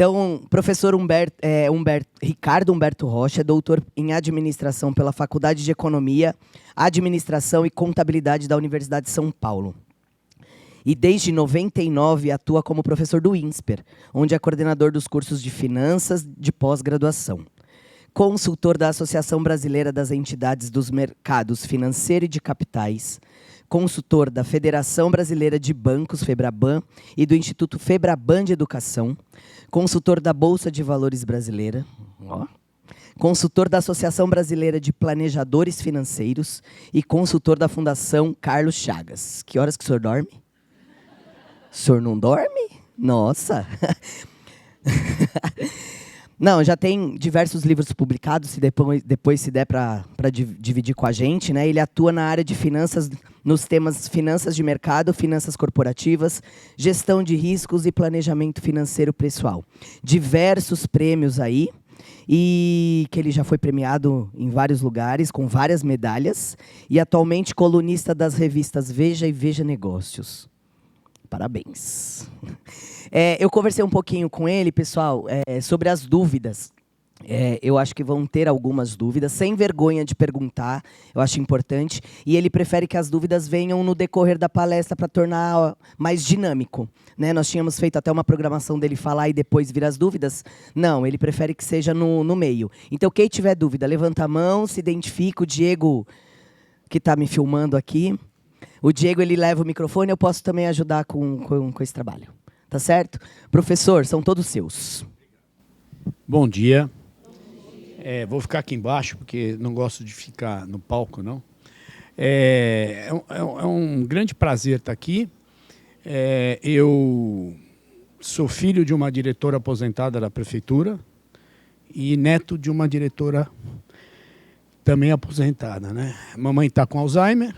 Então, professor Ricardo Humberto Rocha é doutor em administração pela Faculdade de Economia, Administração e Contabilidade da Universidade de São Paulo. E desde 99 atua como professor do INSPER, onde é coordenador dos cursos de finanças de pós-graduação. Consultor da Associação Brasileira das Entidades dos Mercados Financeiro e de Capitais, consultor da Federação Brasileira de Bancos, FEBRABAN, e do Instituto FEBRABAN de Educação, consultor da Bolsa de Valores Brasileira, consultor da Associação Brasileira de Planejadores Financeiros e consultor da Fundação Carlos Chagas. Que horas que o senhor dorme? O senhor não dorme? Nossa! Não, já tem diversos livros publicados, se depois se der para dividir com a gente, né? Ele atua na área de finanças, nos temas finanças de mercado, finanças corporativas, gestão de riscos e planejamento financeiro pessoal. Diversos prêmios aí, e que ele já foi premiado em vários lugares, com várias medalhas, e atualmente colunista das revistas Veja e Veja Negócios. Parabéns. Eu conversei um pouquinho com ele, pessoal, sobre as dúvidas. Eu acho que vão ter algumas dúvidas, sem vergonha de perguntar, eu acho importante. E ele prefere que as dúvidas venham no decorrer da palestra para tornar mais dinâmico, né? Nós tínhamos feito até uma programação dele falar e depois vir as dúvidas. Não, ele prefere que seja no meio. Então, quem tiver dúvida, levanta a mão, se identifica. O Diego, que está me filmando aqui. O Diego, ele leva o microfone, eu posso também ajudar com esse trabalho. Tá certo? Professor, são todos seus. Bom dia. Vou ficar aqui embaixo, porque não gosto de ficar no palco, não. É um grande prazer estar aqui. Eu sou filho de uma diretora aposentada da prefeitura e neto de uma diretora também aposentada, né? Mamãe está com Alzheimer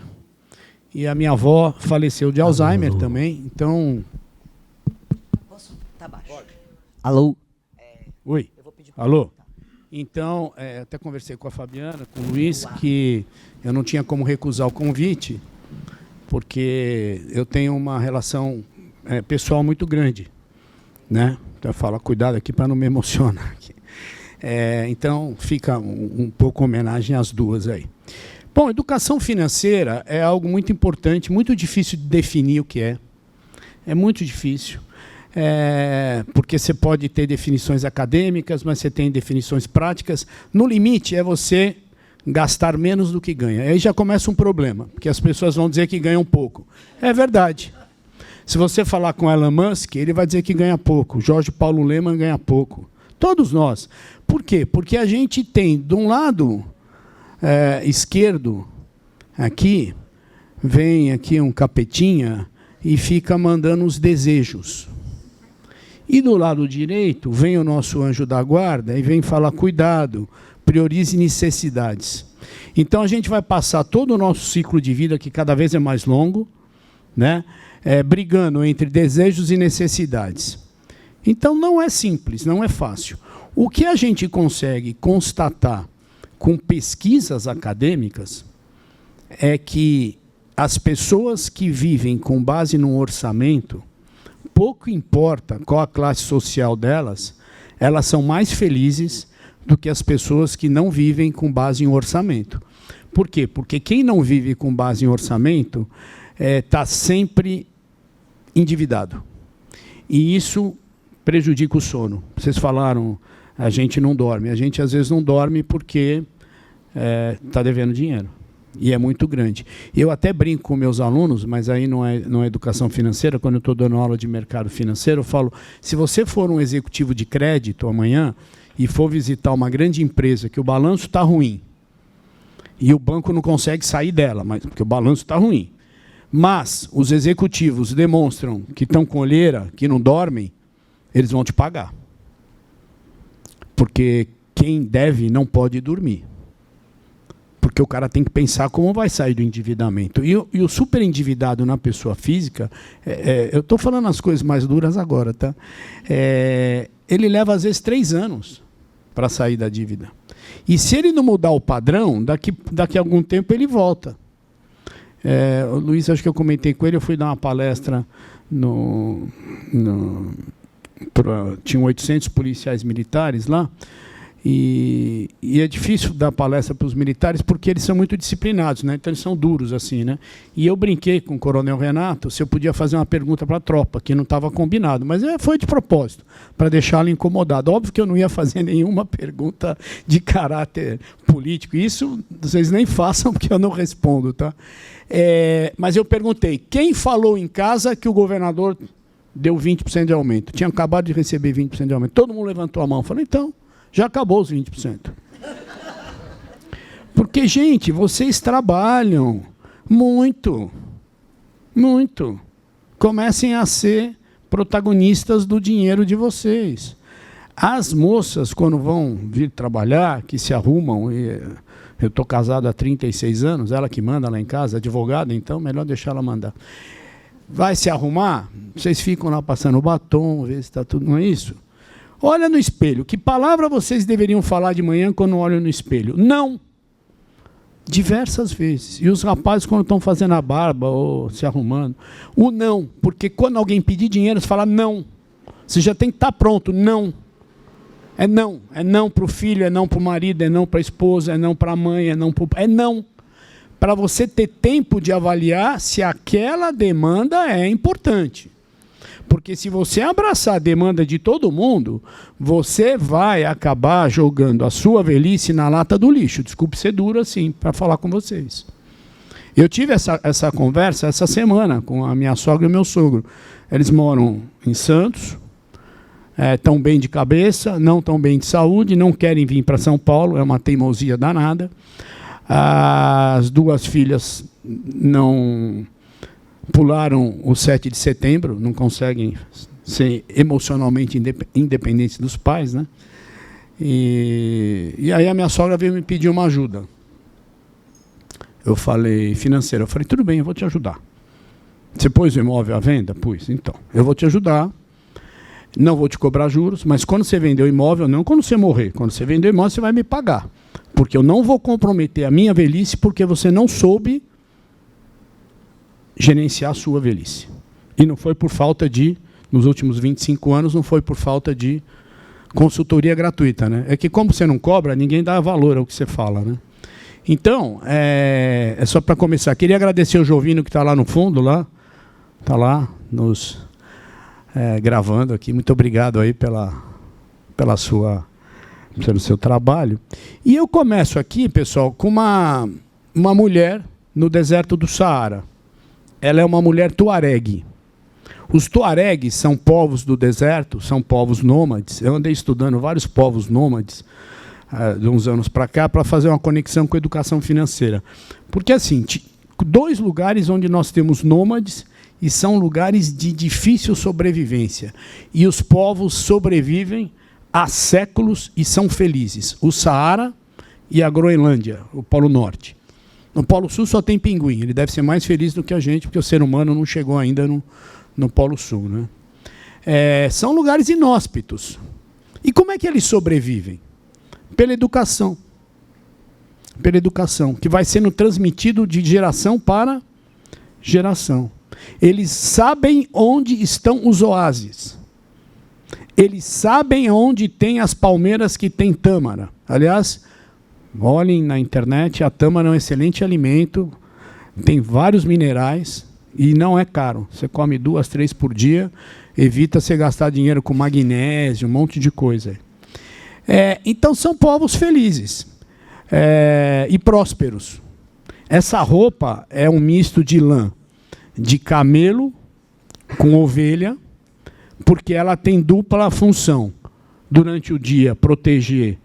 e a minha avó faleceu de Alzheimer também, então... Posso? Tá baixo. Pode. Alô? Oi. Eu vou pedir pra alô? Então, até conversei com a Fabiana, com o Luiz, que eu não tinha como recusar o convite, porque eu tenho uma relação pessoal muito grande, né? Então, eu falo, cuidado aqui para não me emocionar. Aqui. Então, fica um pouco homenagem às duas aí. Bom, educação financeira é algo muito importante, muito difícil de definir o que é. É muito difícil. Porque você pode ter definições acadêmicas, mas você tem definições práticas. No limite, é você gastar menos do que ganha. Aí já começa um problema, porque as pessoas vão dizer que ganham pouco. É verdade. Se você falar com Elon Musk, ele vai dizer que ganha pouco. Jorge Paulo Lemann ganha pouco. Todos nós. Por quê? Porque a gente tem, de um lado esquerdo, aqui, vem aqui um capetinha e fica mandando os desejos. E do lado direito vem o nosso anjo da guarda e vem falar, cuidado, priorize necessidades. Então a gente vai passar todo o nosso ciclo de vida, que cada vez é mais longo, né? Brigando entre desejos e necessidades. Então não é simples, não é fácil. O que a gente consegue constatar com pesquisas acadêmicas é que as pessoas que vivem com base num orçamento, pouco importa qual a classe social delas, elas são mais felizes do que as pessoas que não vivem com base em orçamento. Por quê? Porque quem não vive com base em orçamento está sempre endividado. E isso prejudica o sono. Vocês falaram, a gente não dorme. A gente, às vezes, não dorme porque está devendo dinheiro. E é muito grande. Eu até brinco com meus alunos, mas aí não é educação financeira, quando eu estou dando aula de mercado financeiro, eu falo, se você for um executivo de crédito amanhã e for visitar uma grande empresa que o balanço está ruim, e o banco não consegue sair dela, porque o balanço está ruim, mas os executivos demonstram que estão com olheira, que não dormem, eles vão te pagar. Porque quem deve não pode dormir. Porque o cara tem que pensar como vai sair do endividamento. E o super endividado na pessoa física, eu estou falando as coisas mais duras agora, tá? Ele leva, às vezes, 3 anos para sair da dívida. E se ele não mudar o padrão, daqui a algum tempo ele volta. O Luiz, acho que eu comentei com ele, eu fui dar uma palestra tinham 800 policiais militares lá, e é difícil dar palestra para os militares porque eles são muito disciplinados, né? Então eles são duros assim, né? E eu brinquei com o Coronel Renato se eu podia fazer uma pergunta para a tropa, que não estava combinado, mas foi de propósito, para deixá-lo incomodado. Óbvio que eu não ia fazer nenhuma pergunta de caráter político, isso vocês nem façam porque eu não respondo, tá? Mas eu perguntei, quem falou em casa que o governador deu 20% de aumento? Tinha acabado de receber 20% de aumento. Todo mundo levantou a mão. Falei, então, já acabou os 20%. Porque, gente, vocês trabalham muito, muito. Comecem a ser protagonistas do dinheiro de vocês. As moças, quando vão vir trabalhar, que se arrumam, eu estou casado há 36 anos, ela que manda lá em casa, advogada, então melhor deixar ela mandar. Vai se arrumar, vocês ficam lá passando o batom, ver se está tudo, não é isso? Olha no espelho. Que palavra vocês deveriam falar de manhã quando olham no espelho? Não. Diversas vezes. E os rapazes, quando estão fazendo a barba ou se arrumando, o não. Porque quando alguém pedir dinheiro, você fala não. Você já tem que estar pronto. Não. É não. É não para o filho, é não para o marido, é não para a esposa, é não para a mãe, é não para o... É não. Para você ter tempo de avaliar se aquela demanda é importante. Porque se você abraçar a demanda de todo mundo, você vai acabar jogando a sua velhice na lata do lixo. Desculpe ser duro assim, para falar com vocês. Eu tive essa conversa essa semana com a minha sogra e o meu sogro. Eles moram em Santos, estão bem de cabeça, não estão bem de saúde, não querem vir para São Paulo, é uma teimosia danada. As duas filhas não... pularam o 7 de setembro, não conseguem ser emocionalmente independentes dos pais, né? E aí a minha sogra veio me pedir uma ajuda. Eu falei, financeira, eu falei, tudo bem, eu vou te ajudar. Você pôs o imóvel à venda? Pus, então, eu vou te ajudar, não vou te cobrar juros, mas quando você vender o imóvel, não quando você morrer, quando você vender o imóvel, você vai me pagar. Porque eu não vou comprometer a minha velhice porque você não soube gerenciar a sua velhice. E não foi por falta de, nos últimos 25 anos, não foi por falta de consultoria gratuita, né? É que como você não cobra, ninguém dá valor ao que você fala, né? Então, é só para começar. Queria agradecer o Jovino que está lá no fundo, lá. Está lá, nos gravando aqui. Muito obrigado aí pelo seu trabalho. E eu começo aqui, pessoal, com uma mulher no deserto do Saara. Ela é uma mulher tuareg. Os tuaregues são povos do deserto, são povos nômades. Eu andei estudando vários povos nômades de uns anos para cá para fazer uma conexão com a educação financeira. Porque, assim, dois lugares onde nós temos nômades e são lugares de difícil sobrevivência. E os povos sobrevivem há séculos e são felizes. O Saara e a Groenlândia, o Polo Norte. No Polo Sul só tem pinguim. Ele deve ser mais feliz do que a gente, porque o ser humano não chegou ainda no Polo Sul, né? São lugares inóspitos. E como é que eles sobrevivem? Pela educação. Pela educação, que vai sendo transmitido de geração para geração. Eles sabem onde estão os oásis. Eles sabem onde tem as palmeiras que tem tâmara. Aliás, olhem na internet, a tâmara é um excelente alimento, tem vários minerais e não é caro. Você come 2, 3 por dia, evita você gastar dinheiro com magnésio, um monte de coisa. Então são povos felizes e prósperos. Essa roupa é um misto de lã de camelo com ovelha, porque ela tem dupla função. Durante o dia, proteger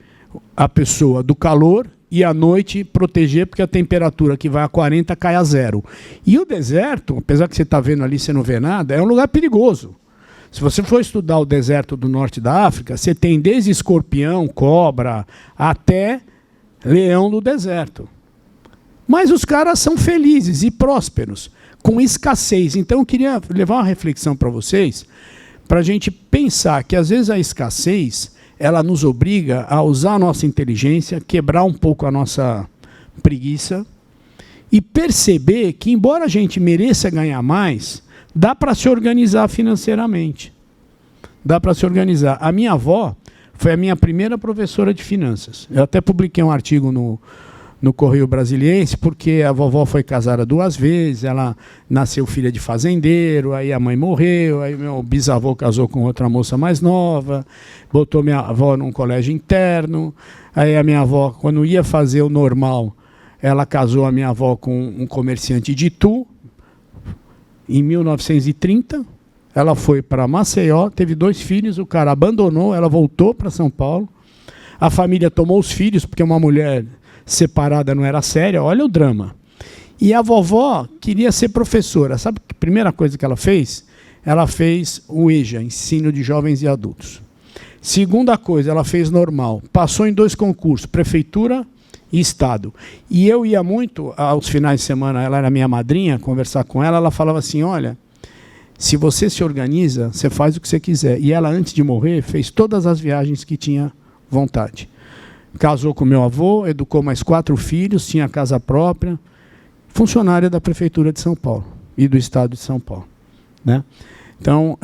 a pessoa do calor e à noite proteger, porque a temperatura que vai a 40 cai a 0. E o deserto, apesar que você está vendo ali, você não vê nada, é um lugar perigoso. Se você for estudar o deserto do norte da África, você tem desde escorpião, cobra, até leão do deserto. Mas os caras são felizes e prósperos, com escassez. Então eu queria levar uma reflexão para vocês, para a gente pensar que às vezes a escassez ela nos obriga a usar a nossa inteligência, quebrar um pouco a nossa preguiça e perceber que, embora a gente mereça ganhar mais, dá para se organizar financeiramente. dá para se organizar. A minha avó foi a minha primeira professora de finanças. Eu até publiquei um artigo no Correio Brasiliense, porque a vovó foi casada 2 vezes, ela nasceu filha de fazendeiro, aí a mãe morreu, aí meu bisavô casou com outra moça mais nova, botou minha avó num colégio interno, aí a minha avó, quando ia fazer o normal, ela casou a minha avó com um comerciante de Itu, em 1930, ela foi para Maceió, teve 2 filhos, o cara abandonou, ela voltou para São Paulo, a família tomou os filhos, porque uma mulher separada não era séria, olha o drama. E a vovó queria ser professora. Sabe a primeira coisa que ela fez? Ela fez o EJA, Ensino de Jovens e Adultos. Segunda coisa, ela fez normal. Passou em 2 concursos, Prefeitura e Estado. E eu ia muito, aos finais de semana, ela era minha madrinha, conversar com ela, ela falava assim, olha, se você se organiza, você faz o que você quiser. E ela, antes de morrer, fez todas as viagens que tinha vontade. Casou com meu avô, educou mais 4 filhos, tinha casa própria, funcionária da Prefeitura de São Paulo e do Estado de São Paulo, né? Então,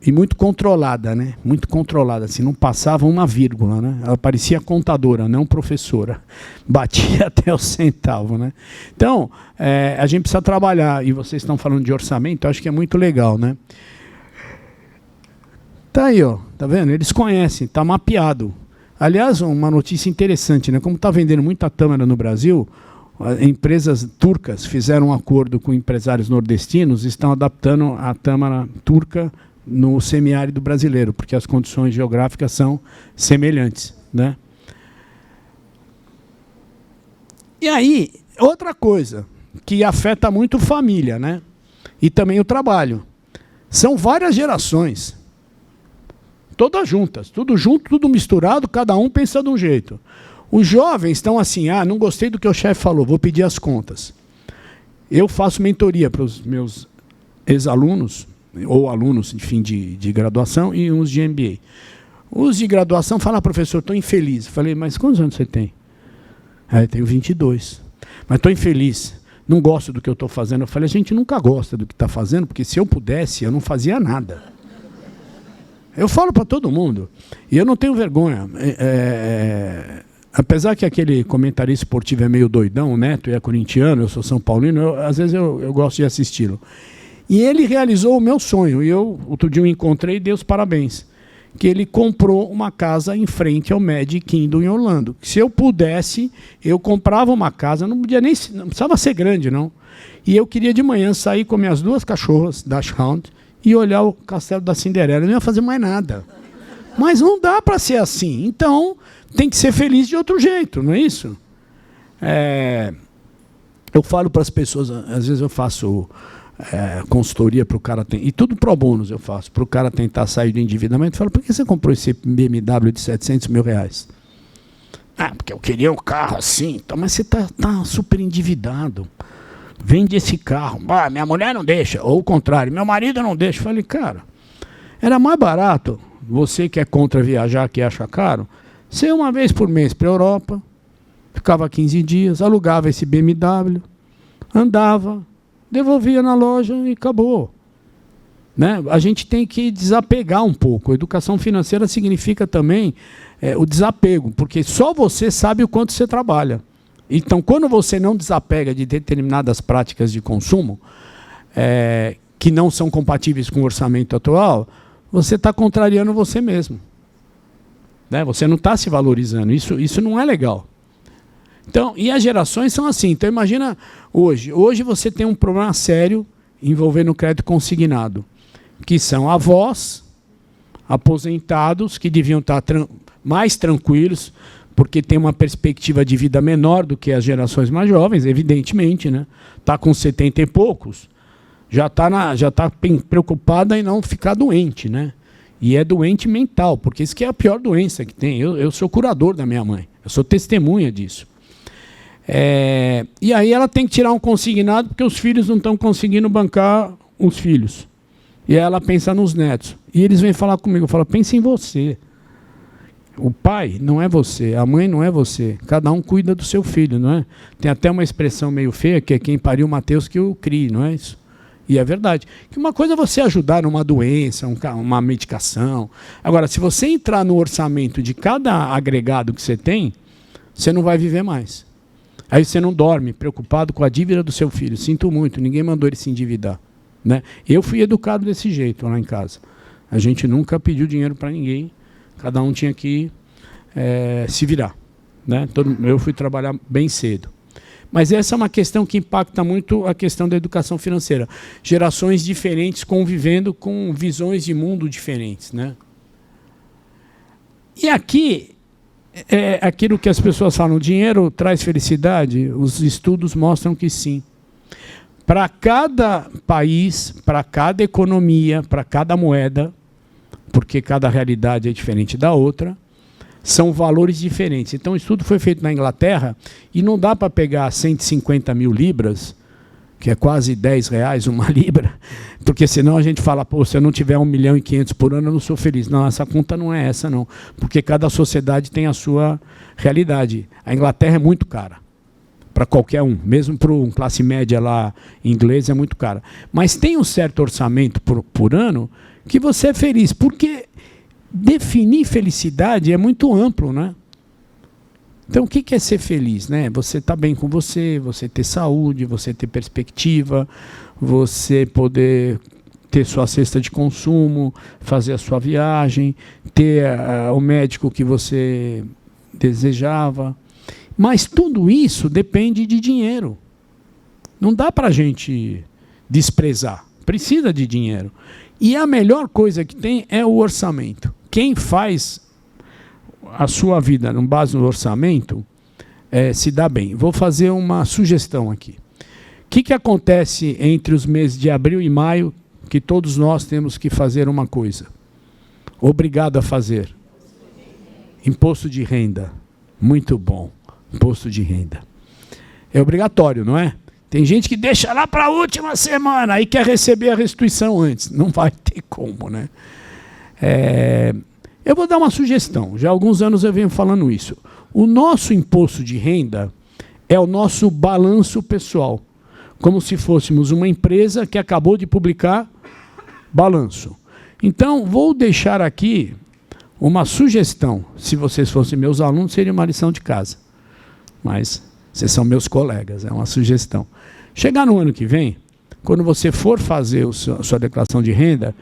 e muito controlada, né? Muito controlada, assim, não passava uma vírgula, né? Ela parecia contadora, não professora. Batia até o centavo, né? Então, a gente precisa trabalhar, e vocês estão falando de orçamento, acho que é muito legal, né? Tá aí, ó, tá vendo? Eles conhecem, tá mapeado. Aliás, uma notícia interessante, né? Como está vendendo muita tâmara no Brasil, empresas turcas fizeram um acordo com empresários nordestinos e estão adaptando a tâmara turca no semiárido brasileiro, porque as condições geográficas são semelhantes, né? E aí, outra coisa que afeta muito família, né? E também o trabalho. São várias gerações. Todas juntas, tudo junto, tudo misturado, cada um pensa de um jeito. Os jovens estão assim, não gostei do que o chefe falou, vou pedir as contas. Eu faço mentoria para os meus ex-alunos, ou alunos, enfim, de graduação, e uns de MBA. Os de graduação falam, professor, estou infeliz. Eu falei, mas quantos anos você tem? Eu tenho 22. Mas estou infeliz, não gosto do que eu estou fazendo. Eu falei, a gente nunca gosta do que está fazendo, porque se eu pudesse, eu não fazia nada. Eu falo para todo mundo, e eu não tenho vergonha. Apesar que aquele comentarista esportivo é meio doidão, o Neto é corintiano, eu sou São Paulino, às vezes eu gosto de assisti-lo. E ele realizou o meu sonho, e eu, outro dia, o encontrei e dei os parabéns. Que ele comprou uma casa em frente ao Magic Kingdom em Orlando. Se eu pudesse, eu comprava uma casa, não precisava ser grande, não. E eu queria de manhã sair com minhas 2 cachorras, Dachshund, e olhar o Castelo da Cinderela. Eu não ia fazer mais nada. Mas não dá para ser assim. Então, tem que ser feliz de outro jeito, não é isso? Eu falo para as pessoas, às vezes eu faço consultoria para o cara, e tudo pro bônus eu faço, para o cara tentar sair do endividamento. Eu falo, por que você comprou esse BMW de 700 mil reais? Porque eu queria um carro assim. Então, mas você está super endividado. Vende esse carro. Minha mulher não deixa. Ou o contrário, meu marido não deixa. Eu falei, cara, era mais barato, você que é contra viajar, que acha caro, você ia uma vez por mês para a Europa, ficava 15 dias, alugava esse BMW, andava, devolvia na loja e acabou. Né? A gente tem que desapegar um pouco. A educação financeira significa também o desapego, porque só você sabe o quanto você trabalha. Então, quando você não desapega de determinadas práticas de consumo, que não são compatíveis com o orçamento atual, você está contrariando você mesmo. Né? Você não está se valorizando. Isso não é legal. Então, e as gerações são assim. Então, imagina hoje. Hoje você tem um problema sério envolvendo o crédito consignado, que são avós, aposentados, que deviam estar mais tranquilos, porque tem uma perspectiva de vida menor do que as gerações mais jovens, evidentemente, né? Está com 70 e poucos, já está preocupada em não ficar doente, né? E é doente mental, porque isso que é a pior doença que tem. Eu sou curador da minha mãe, eu sou testemunha disso. E aí ela tem que tirar um consignado, porque os filhos não estão conseguindo bancar os filhos. E aí ela pensa nos netos. E eles vêm falar comigo, falam, pensa em você. O pai não é você, a mãe não é você. Cada um cuida do seu filho, não é? Tem até uma expressão meio feia, que é quem pariu Mateus que o crie, não é isso? E é verdade. Que uma coisa é você ajudar numa doença, uma medicação. Agora, se você entrar no orçamento de cada agregado que você tem, você não vai viver mais. Aí você não dorme, preocupado com a dívida do seu filho. Sinto muito, ninguém mandou ele se endividar. Né? Eu fui educado desse jeito lá em casa. A gente nunca pediu dinheiro para ninguém. Cada um tinha que se virar. Né? Eu fui trabalhar bem cedo. Mas essa é uma questão que impacta muito a questão da educação financeira. Gerações diferentes convivendo com visões de mundo diferentes. Né? E aqui, aquilo que as pessoas falam, dinheiro traz felicidade? Os estudos mostram que sim. Para cada país, para cada economia, para cada moeda, porque cada realidade é diferente da outra, são valores diferentes. Então, o estudo foi feito na Inglaterra e não dá para pegar 150 mil libras, que é quase R$10 uma libra, porque senão a gente fala, pô, se eu não tiver 1,5 milhão por ano, eu não sou feliz. Não, essa conta não é essa, não. Porque cada sociedade tem a sua realidade. A Inglaterra é muito cara para qualquer um, mesmo para uma classe média lá inglesa é muito cara. Mas tem um certo orçamento por ano que você é feliz, porque definir felicidade é muito amplo, né? Então, o que é ser feliz? Né? Você estar bem com você ter saúde, você ter perspectiva, você poder ter sua cesta de consumo, fazer a sua viagem, ter o médico que você desejava. Mas tudo isso depende de dinheiro. Não dá para a gente desprezar. Precisa de dinheiro. E a melhor coisa que tem é o orçamento. Quem faz a sua vida com base no orçamento se dá bem. Vou fazer uma sugestão aqui. O que acontece entre os meses de abril e maio que todos nós temos que fazer uma coisa? Obrigado a fazer. Imposto de renda. Muito bom. Imposto de renda. É obrigatório, não é? Tem gente que deixa lá para a última semana e quer receber a restituição antes. Não vai ter como, né? Eu vou dar uma sugestão. Já há alguns anos eu venho falando isso. O nosso imposto de renda é o nosso balanço pessoal. Como se fôssemos uma empresa que acabou de publicar balanço. Então, vou deixar aqui uma sugestão. Se vocês fossem meus alunos, seria uma lição de casa. Mas vocês são meus colegas, é uma sugestão. Chegar no ano que vem, quando você for fazer a sua declaração de renda,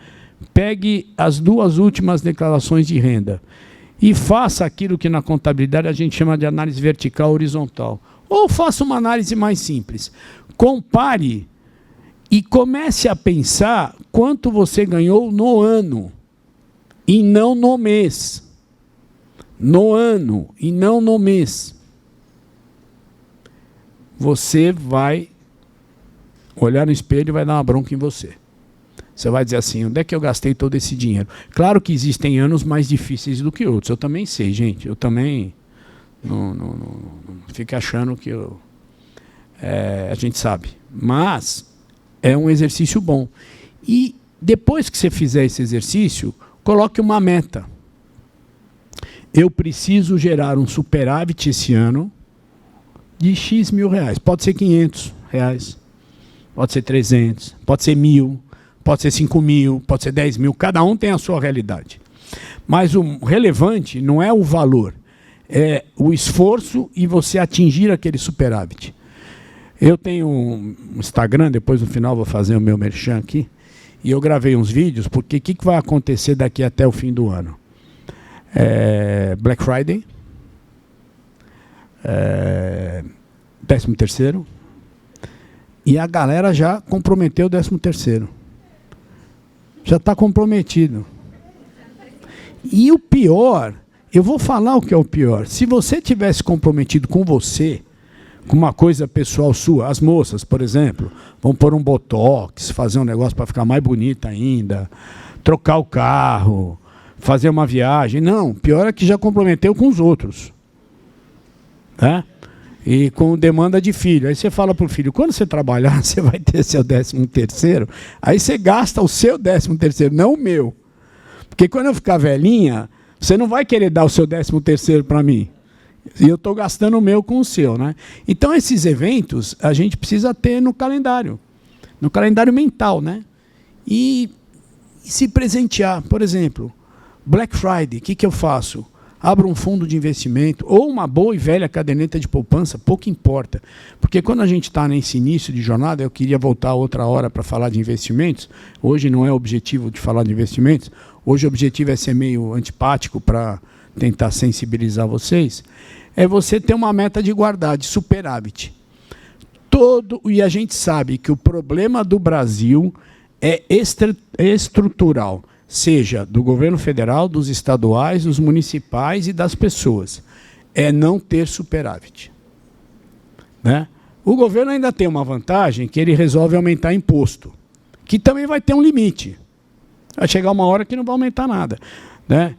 pegue as 2 últimas declarações de renda e faça aquilo que na contabilidade a gente chama de análise vertical horizontal. Ou faça uma análise mais simples. Compare e comece a pensar quanto você ganhou no ano e não no mês. No ano e não no mês. Você vai olhar no espelho e vai dar uma bronca em você. Você vai dizer assim, onde é que eu gastei todo esse dinheiro? Claro que existem anos mais difíceis do que outros. Eu também sei, gente. Eu também não fico achando que a gente sabe. Mas é um exercício bom. E depois que você fizer esse exercício, coloque uma meta. Eu preciso gerar um superávit esse ano de X mil reais. Pode ser 500 reais, pode ser 300, pode ser 1.000, pode ser 5.000, pode ser 10 mil. Cada um tem a sua realidade. Mas o relevante não é o valor, é o esforço e você atingir aquele superávit. Eu tenho um Instagram, depois no final vou fazer o meu merchan aqui, e eu gravei uns vídeos, porque o que vai acontecer daqui até o fim do ano? Black Friday, 13º, e a galera já comprometeu o 13º. Já está comprometido. E o pior, eu vou falar o que é o pior. Se você tivesse comprometido com você, com uma coisa pessoal sua, as moças, por exemplo, vão pôr um botox, fazer um negócio para ficar mais bonita ainda, trocar o carro, fazer uma viagem. Não, pior é que já comprometeu com os outros. Né? E com demanda de filho. Aí você fala para o filho, quando você trabalhar, você vai ter seu 13º. Aí você gasta o seu 13º, não o meu. Porque quando eu ficar velhinha, você não vai querer dar o seu 13º para mim. E eu estou gastando o meu com o seu. Né? Então, esses eventos, a gente precisa ter no calendário. no calendário mental, né? E se presentear, por exemplo, Black Friday, o que eu faço? Abro um fundo de investimento ou uma boa e velha caderneta de poupança, pouco importa. Porque quando a gente está nesse início de jornada, eu queria voltar outra hora para falar de investimentos. Hoje não é o objetivo de falar de investimentos. Hoje o objetivo é ser meio antipático para tentar sensibilizar vocês. É você ter uma meta de guardar, de superávit. E a gente sabe que o problema do Brasil é estrutural. Seja do governo federal, dos estaduais, dos municipais e das pessoas. É não ter superávit. Né? O governo ainda tem uma vantagem que ele resolve aumentar imposto, que também vai ter um limite. Vai chegar uma hora que não vai aumentar nada. Né?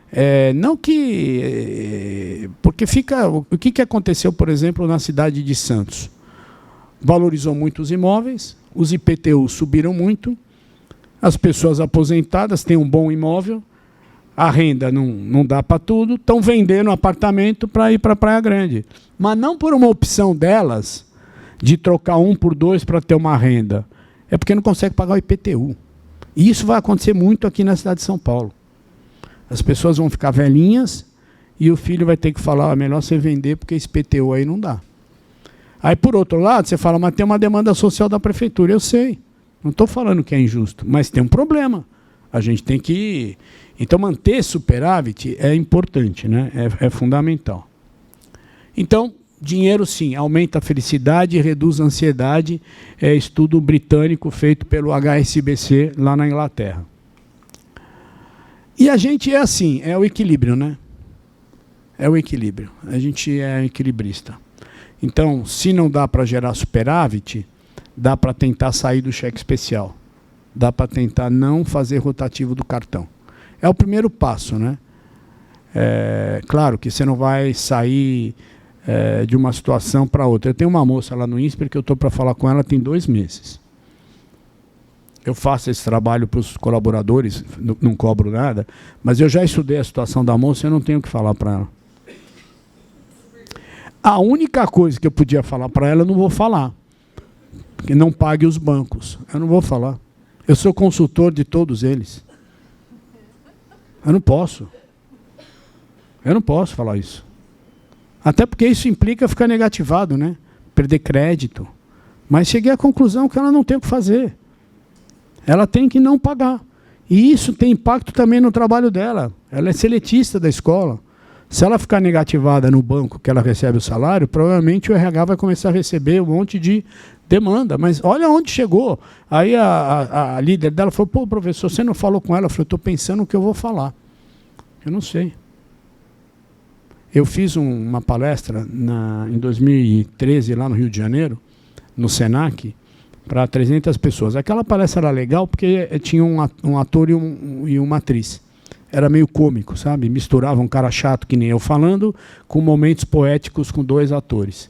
Não que... Porque fica... O que aconteceu, por exemplo, na cidade de Santos? Valorizou muito os imóveis, os IPTU subiram muito, as pessoas aposentadas têm um bom imóvel, a renda não dá para tudo, estão vendendo apartamento para ir para a Praia Grande. Mas não por uma opção delas, de trocar 1 por 2 para ter uma renda. É porque não consegue pagar o IPTU. E isso vai acontecer muito aqui na cidade de São Paulo. As pessoas vão ficar velhinhas e o filho vai ter que falar, melhor você vender porque esse IPTU aí não dá. Aí, por outro lado, você fala, mas tem uma demanda social da prefeitura. Eu sei. Não estou falando que é injusto, mas tem um problema. A gente tem que... Então, manter superávit é importante, né? É fundamental. Então, dinheiro, sim, aumenta a felicidade e reduz a ansiedade. É estudo britânico feito pelo HSBC lá na Inglaterra. E a gente é assim, é o equilíbrio, né? É o equilíbrio. A gente é equilibrista. Então, se não dá para gerar superávit, dá para tentar sair do cheque especial. Dá para tentar não fazer rotativo do cartão. É o primeiro passo, né? Claro que você não vai sair de uma situação para outra. Eu tenho uma moça lá no INSPER que eu estou para falar com ela tem 2 meses. Eu faço esse trabalho para os colaboradores, não cobro nada, mas eu já estudei a situação da moça e eu não tenho o que falar para ela. A única coisa que eu podia falar para ela, eu não vou falar. Que não pague os bancos. Eu não vou falar. Eu sou consultor de todos eles. Eu não posso. Eu não posso falar isso. Até porque isso implica ficar negativado, né? Perder crédito. Mas cheguei à conclusão que ela não tem o que fazer. Ela tem que não pagar. E isso tem impacto também no trabalho dela. Ela é seletista da escola. Se ela ficar negativada no banco que ela recebe o salário, provavelmente o RH vai começar a receber um monte de demanda. Mas olha onde chegou. Aí a líder dela falou, pô, professor, você não falou com ela? Eu falei, estou pensando o que eu vou falar. Eu não sei. Eu fiz uma palestra em 2013, lá no Rio de Janeiro, no Senac, para 300 pessoas. Aquela palestra era legal porque tinha um ator e uma atriz. Era meio cômico, sabe? Misturava um cara chato que nem eu falando com momentos poéticos com 2 atores.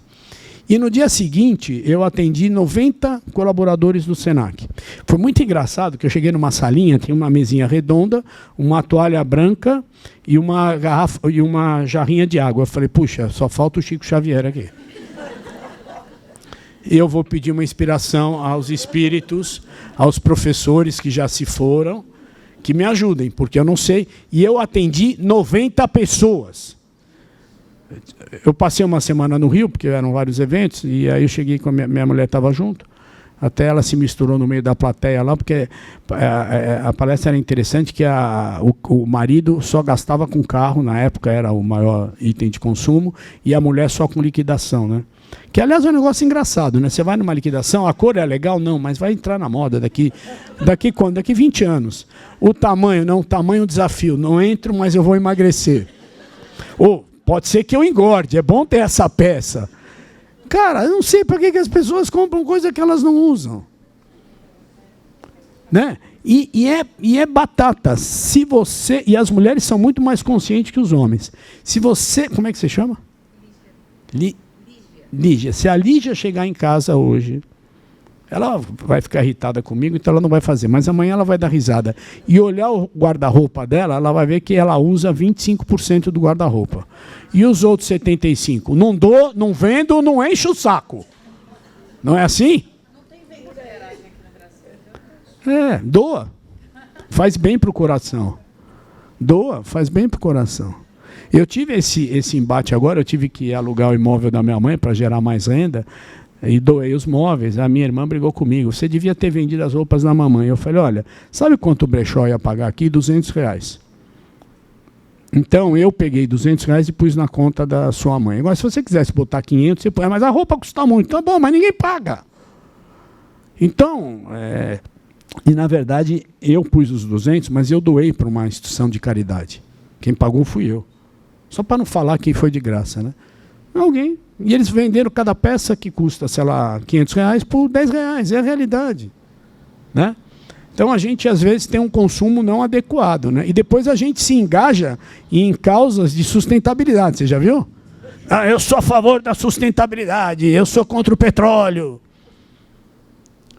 E no dia seguinte, eu atendi 90 colaboradores do Senac. Foi muito engraçado que eu cheguei numa salinha, tinha uma mesinha redonda, uma toalha branca e uma garrafa e uma jarrinha de água. Eu falei, puxa, só falta o Chico Xavier aqui. Eu vou pedir uma inspiração aos espíritos, aos professores que já se foram, que me ajudem, porque eu não sei. E eu atendi 90 pessoas. Eu passei uma semana no Rio, porque eram vários eventos, e aí eu cheguei com minha mulher estava junto, até ela se misturou no meio da plateia lá, porque a palestra era interessante, que o marido só gastava com carro, na época era o maior item de consumo, e a mulher só com liquidação, né? Que, aliás, é um negócio engraçado, né? Você vai numa liquidação, a cor é legal? Não, mas vai entrar na moda daqui quando? Daqui 20 anos. O tamanho, não, o tamanho é um desafio. Não entro, mas eu vou emagrecer. Ou pode ser que eu engorde, é bom ter essa peça. Cara, eu não sei para que as pessoas compram coisa que elas não usam. Né? E é batata. Se você... E as mulheres são muito mais conscientes que os homens. Se você... Como é que você chama? Lígia. Se a Lígia chegar em casa hoje, ela vai ficar irritada comigo, então ela não vai fazer. Mas amanhã ela vai dar risada. E olhar o guarda-roupa dela, ela vai ver que ela usa 25% do guarda-roupa. E os outros 75%? Não dou, não vendo, não encho o saco. Não é assim? Não tem venda. Doa. Faz bem para o coração. Doa, faz bem para o coração. Eu tive esse embate agora, eu tive que alugar o imóvel da minha mãe para gerar mais renda, e doei os móveis. A minha irmã brigou comigo. Você devia ter vendido as roupas da mamãe. Eu falei, olha, sabe quanto o brechó ia pagar aqui? R$200. Então, eu peguei R$200 e pus na conta da sua mãe. Agora, se você quisesse botar 500, você põe. Mas a roupa custa muito. Tá bom, mas ninguém paga. Então, e na verdade, eu pus os 200, mas eu doei para uma instituição de caridade. Quem pagou fui eu. Só para não falar quem foi de graça, né? Alguém. E eles venderam cada peça que custa, sei lá, R$500 por R$10. É a realidade. Né? Então, a gente, às vezes, tem um consumo não adequado. Né? E depois a gente se engaja em causas de sustentabilidade. Você já viu? Ah, eu sou a favor da sustentabilidade, eu sou contra o petróleo.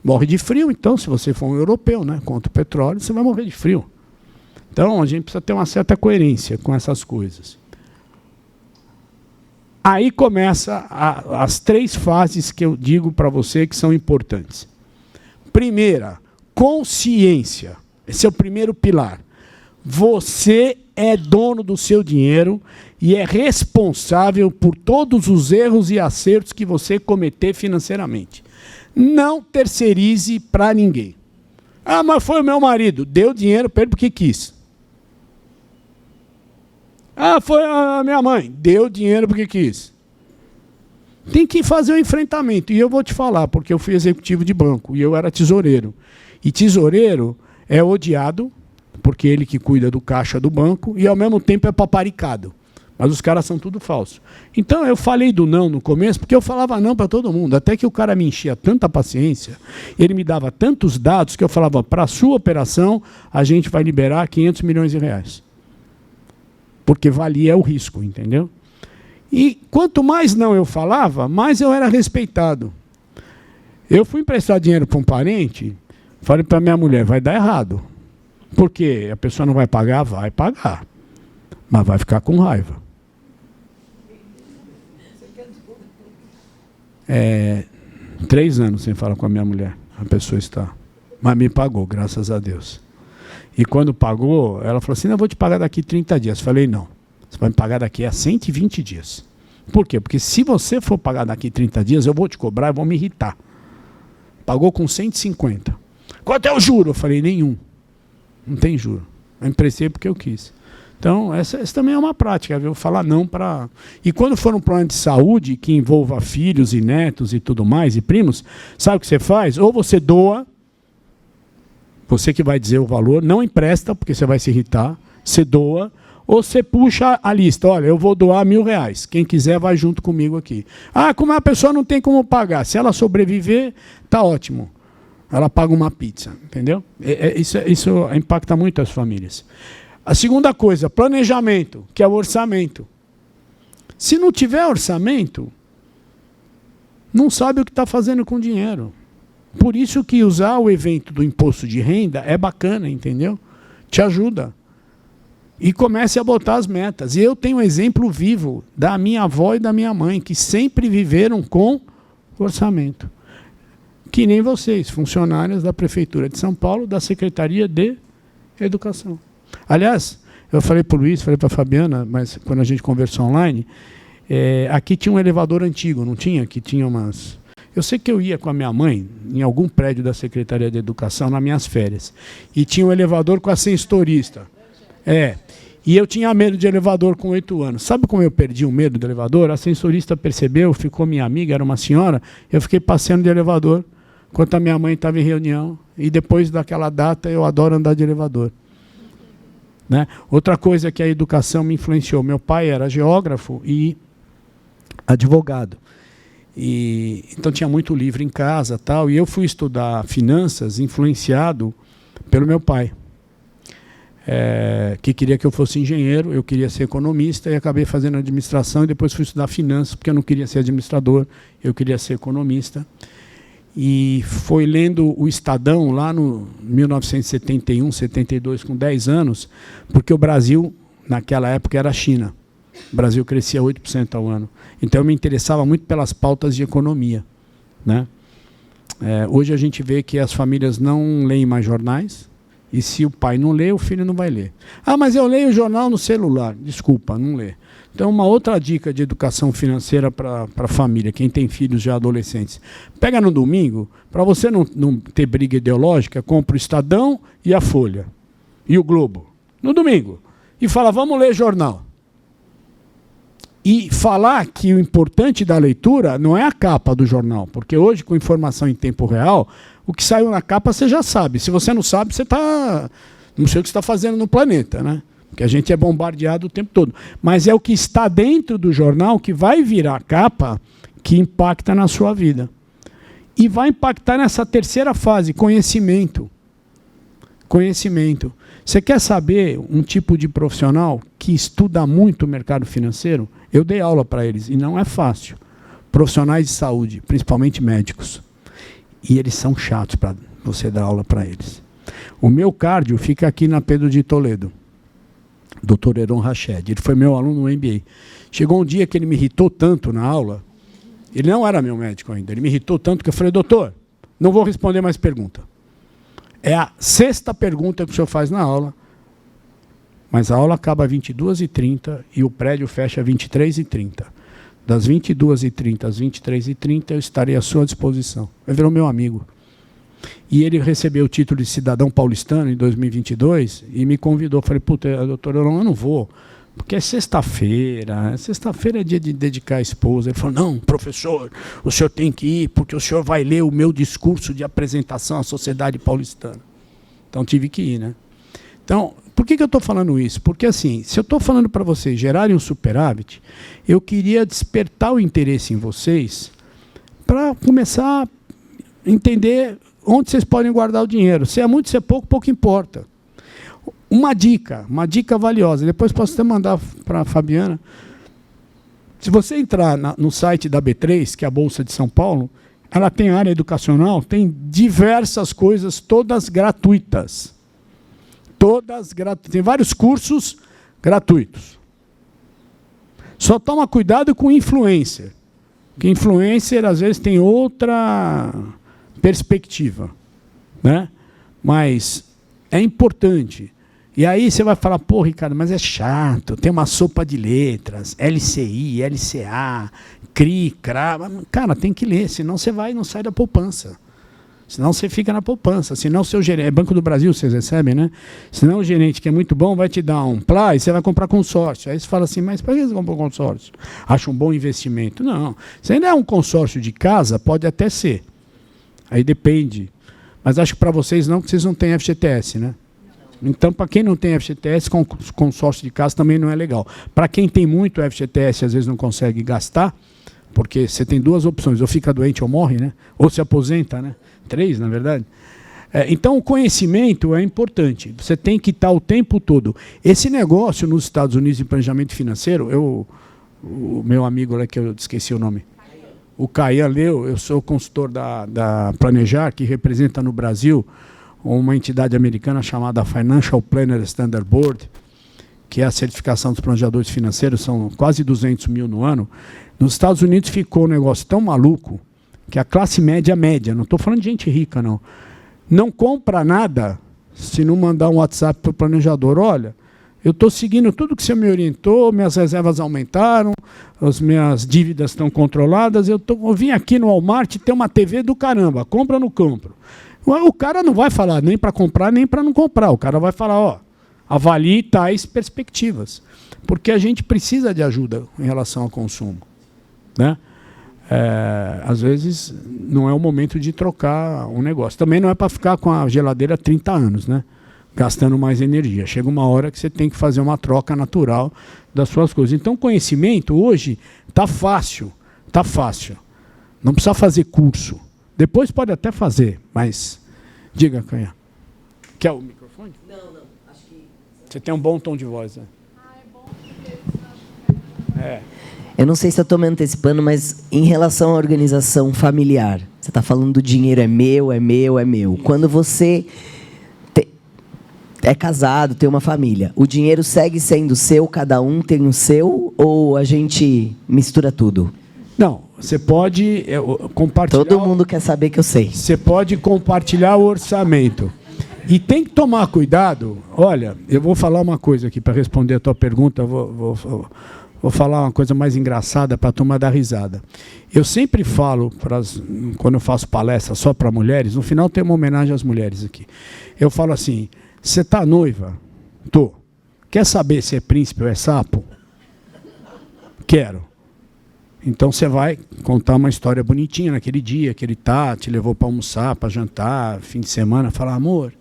Morre de frio, então, se você for um europeu, né, contra o petróleo, você vai morrer de frio. Então, a gente precisa ter uma certa coerência com essas coisas. Aí começa as 3 fases que eu digo para você que são importantes. Primeira, consciência. Esse é o primeiro pilar. Você é dono do seu dinheiro e é responsável por todos os erros e acertos que você cometer financeiramente. Não terceirize para ninguém. Ah, mas foi o meu marido. Deu dinheiro para ele porque quis. Ah, foi a minha mãe. Deu dinheiro porque quis. Tem que fazer um enfrentamento. E eu vou te falar, porque eu fui executivo de banco e eu era tesoureiro. E tesoureiro é odiado, porque ele que cuida do caixa do banco, e ao mesmo tempo é paparicado. Mas os caras são tudo falsos. Então eu falei do não no começo, porque eu falava não para todo mundo. Até que o cara me enchia tanta paciência, ele me dava tantos dados, que eu falava, para a sua operação, a gente vai liberar R$500 milhões. Porque valia o risco, entendeu? E quanto mais não eu falava, mais eu era respeitado. Eu fui emprestar dinheiro para um parente, falei para minha mulher, vai dar errado. Por quê? A pessoa não vai pagar? Vai pagar. Mas vai ficar com raiva. 3 anos sem falar com a minha mulher. A pessoa está. Mas me pagou, graças a Deus. E quando pagou, ela falou assim, eu vou te pagar daqui 30 dias. Falei, não. Você vai me pagar daqui a 120 dias. Por quê? Porque se você for pagar daqui 30 dias, eu vou te cobrar e vou me irritar. Pagou com 150. Quanto é o juro? Eu falei, nenhum. Não tem juro. Eu emprestei porque eu quis. Então, essa também é uma prática, viu? Falar não para... E quando for um plano de saúde que envolva filhos e netos e tudo mais, e primos, sabe o que você faz? Ou você doa, você que vai dizer o valor, não empresta, porque você vai se irritar, você doa, ou você puxa a lista, olha, eu vou doar R$1.000, quem quiser vai junto comigo aqui. Ah, como a pessoa não tem como pagar, se ela sobreviver, tá ótimo. Ela paga uma pizza, entendeu? Isso impacta muito as famílias. A segunda coisa, planejamento, que é o orçamento. Se não tiver orçamento, não sabe o que está fazendo com o dinheiro. Por isso que usar o evento do imposto de renda é bacana, entendeu? Te ajuda. E comece a botar as metas. E eu tenho um exemplo vivo da minha avó e da minha mãe, que sempre viveram com orçamento. Que nem vocês, funcionários da Prefeitura de São Paulo, da Secretaria de Educação. Aliás, eu falei para o Luiz, falei para a Fabiana, mas quando a gente conversou online, aqui tinha um elevador antigo, não tinha? Que tinha umas... Eu sei que eu ia com a minha mãe em algum prédio da Secretaria de Educação nas minhas férias. E tinha um elevador com ascensorista. E eu tinha medo de elevador com 8 anos. Sabe como eu perdi o medo do elevador? A ascensorista percebeu, ficou minha amiga, era uma senhora, eu fiquei passeando de elevador enquanto a minha mãe estava em reunião. E depois daquela data eu adoro andar de elevador. Né? Outra coisa que a educação me influenciou, meu pai era geógrafo e advogado. Então tinha muito livro em casa, tal, e eu fui estudar finanças influenciado pelo meu pai, que queria que eu fosse engenheiro, eu queria ser economista, e acabei fazendo administração, e depois fui estudar finanças, porque eu não queria ser administrador, eu queria ser economista. E foi lendo o Estadão lá no 1971, 72, com 10 anos, porque o Brasil, naquela época, era a China. O Brasil crescia 8% ao ano. Então, eu me interessava muito pelas pautas de economia. Né? Hoje a gente vê que as famílias não leem mais jornais, e se o pai não lê, o filho não vai ler. Ah, mas eu leio o jornal no celular. Desculpa, não lê. Então, uma outra dica de educação financeira para a família, quem tem filhos já adolescentes. Pega no domingo, para você não ter briga ideológica, compra o Estadão e a Folha. E o Globo. No domingo. E fala, vamos ler jornal. E falar que o importante da leitura não é a capa do jornal, porque hoje, com informação em tempo real, o que saiu na capa você já sabe. Se você não sabe, você está... não sei o que você está fazendo no planeta, né? Porque a gente é bombardeado o tempo todo. Mas é o que está dentro do jornal que vai virar capa que impacta na sua vida. E vai impactar nessa terceira fase, conhecimento. Conhecimento. Você quer saber um tipo de profissional que estuda muito o mercado financeiro? Eu dei aula para eles, e não é fácil. Profissionais de saúde, principalmente médicos. E eles são chatos para você dar aula para eles. O meu cardio fica aqui na Pedro de Toledo. Dr. Heron Rached. Ele foi meu aluno no MBA. Chegou um dia que ele me irritou tanto na aula. Ele não era meu médico ainda. Ele me irritou tanto que eu falei, doutor, não vou responder mais pergunta. É a 6ª pergunta que o senhor faz na aula, mas a aula acaba às 22h30 e o prédio fecha às 23h30. Das 22h30 às 23h30 eu estarei à sua disposição. Ele virou meu amigo. E ele recebeu o título de cidadão paulistano em 2022 e me convidou. Falei, puta, doutor, eu não vou, porque é sexta-feira. Sexta-feira é dia de dedicar a esposa. Ele falou, não, professor, o senhor tem que ir, porque o senhor vai ler o meu discurso de apresentação à sociedade paulistana. Então tive que ir, né? Então, por que eu estou falando isso? Porque, assim, se eu estou falando para vocês gerarem um superávit, eu queria despertar o interesse em vocês para começar a entender onde vocês podem guardar o dinheiro. Se é muito, se é pouco, pouco importa. Uma dica valiosa, depois posso até mandar para a Fabiana. Se você entrar no site da B3, que é a Bolsa de São Paulo, ela tem área educacional, tem diversas coisas, todas gratuitas. Tem vários cursos gratuitos. Só toma cuidado com influencer. Porque influencer, às vezes, tem outra perspectiva, né? Mas é importante. E aí você vai falar, pô, Ricardo, mas é chato, tem uma sopa de letras, LCI, LCA, CRI, CRA. Cara, tem que ler, senão você não sai da poupança. Senão você fica na poupança. Senão o seu gerente, é Banco do Brasil, vocês recebem, né? Senão o gerente, que é muito bom, vai te dar um plá e você vai comprar consórcio. Aí você fala assim, mas para que você comprou consórcio? Acha um bom investimento? Não. Se ainda é um consórcio de casa, pode até ser. Aí depende. Mas acho que para vocês não, porque vocês não têm FGTS, né? Então, para quem não tem FGTS, consórcio de casa também não é legal. Para quem tem muito FGTS, às vezes não consegue gastar, porque você tem duas opções, ou fica doente ou morre, né? Ou se aposenta, né? 3, na verdade. Então, o conhecimento é importante. Você tem que estar o tempo todo. Esse negócio nos Estados Unidos de planejamento financeiro, o meu amigo lá, que eu esqueci o nome, o Caian leu, eu sou consultor da Planejar, que representa no Brasil uma entidade americana chamada Financial Planner Standard Board, que é a certificação dos planejadores financeiros, são quase 200 mil no ano. Nos Estados Unidos ficou um negócio tão maluco que a classe média, não estou falando de gente rica, não compra nada se não mandar um WhatsApp para o planejador. Olha, eu estou seguindo tudo que você me orientou, minhas reservas aumentaram, as minhas dívidas estão controladas, eu vim aqui no Walmart, tem uma TV do caramba, compra ou não compro? O cara não vai falar nem para comprar, nem para não comprar. O cara vai falar, ó, avalie tais perspectivas. Porque a gente precisa de ajuda em relação ao consumo, né? Às vezes não é o momento de trocar um negócio. Também não é para ficar com a geladeira 30 anos, né? Gastando mais energia. Chega uma hora que você tem que fazer uma troca natural das suas coisas. Então, conhecimento hoje está fácil. Está fácil. Não precisa fazer curso. Depois pode até fazer, mas... Diga, Canha. Quer o microfone? Não. Acho que... Você tem um bom tom de voz, né? É bom porque... Eu não sei se eu estou me antecipando, mas em relação à organização familiar, você está falando do dinheiro é meu. Quando você é casado, tem uma família, o dinheiro segue sendo seu, cada um tem o seu, ou a gente mistura tudo? Não, você pode compartilhar... Todo mundo quer saber que eu sei. Você pode compartilhar o orçamento. E tem que tomar cuidado. Olha, eu vou falar uma coisa aqui para responder a tua pergunta. Vou falar uma coisa mais engraçada para a turma dar risada. Eu sempre falo, quando eu faço palestra só para mulheres, no final tem uma homenagem às mulheres aqui. Eu falo assim, você está noiva? Tô. Quer saber se é príncipe ou é sapo? Quero. Então você vai contar uma história bonitinha naquele dia que ele te levou para almoçar, para jantar, fim de semana, falar, amor,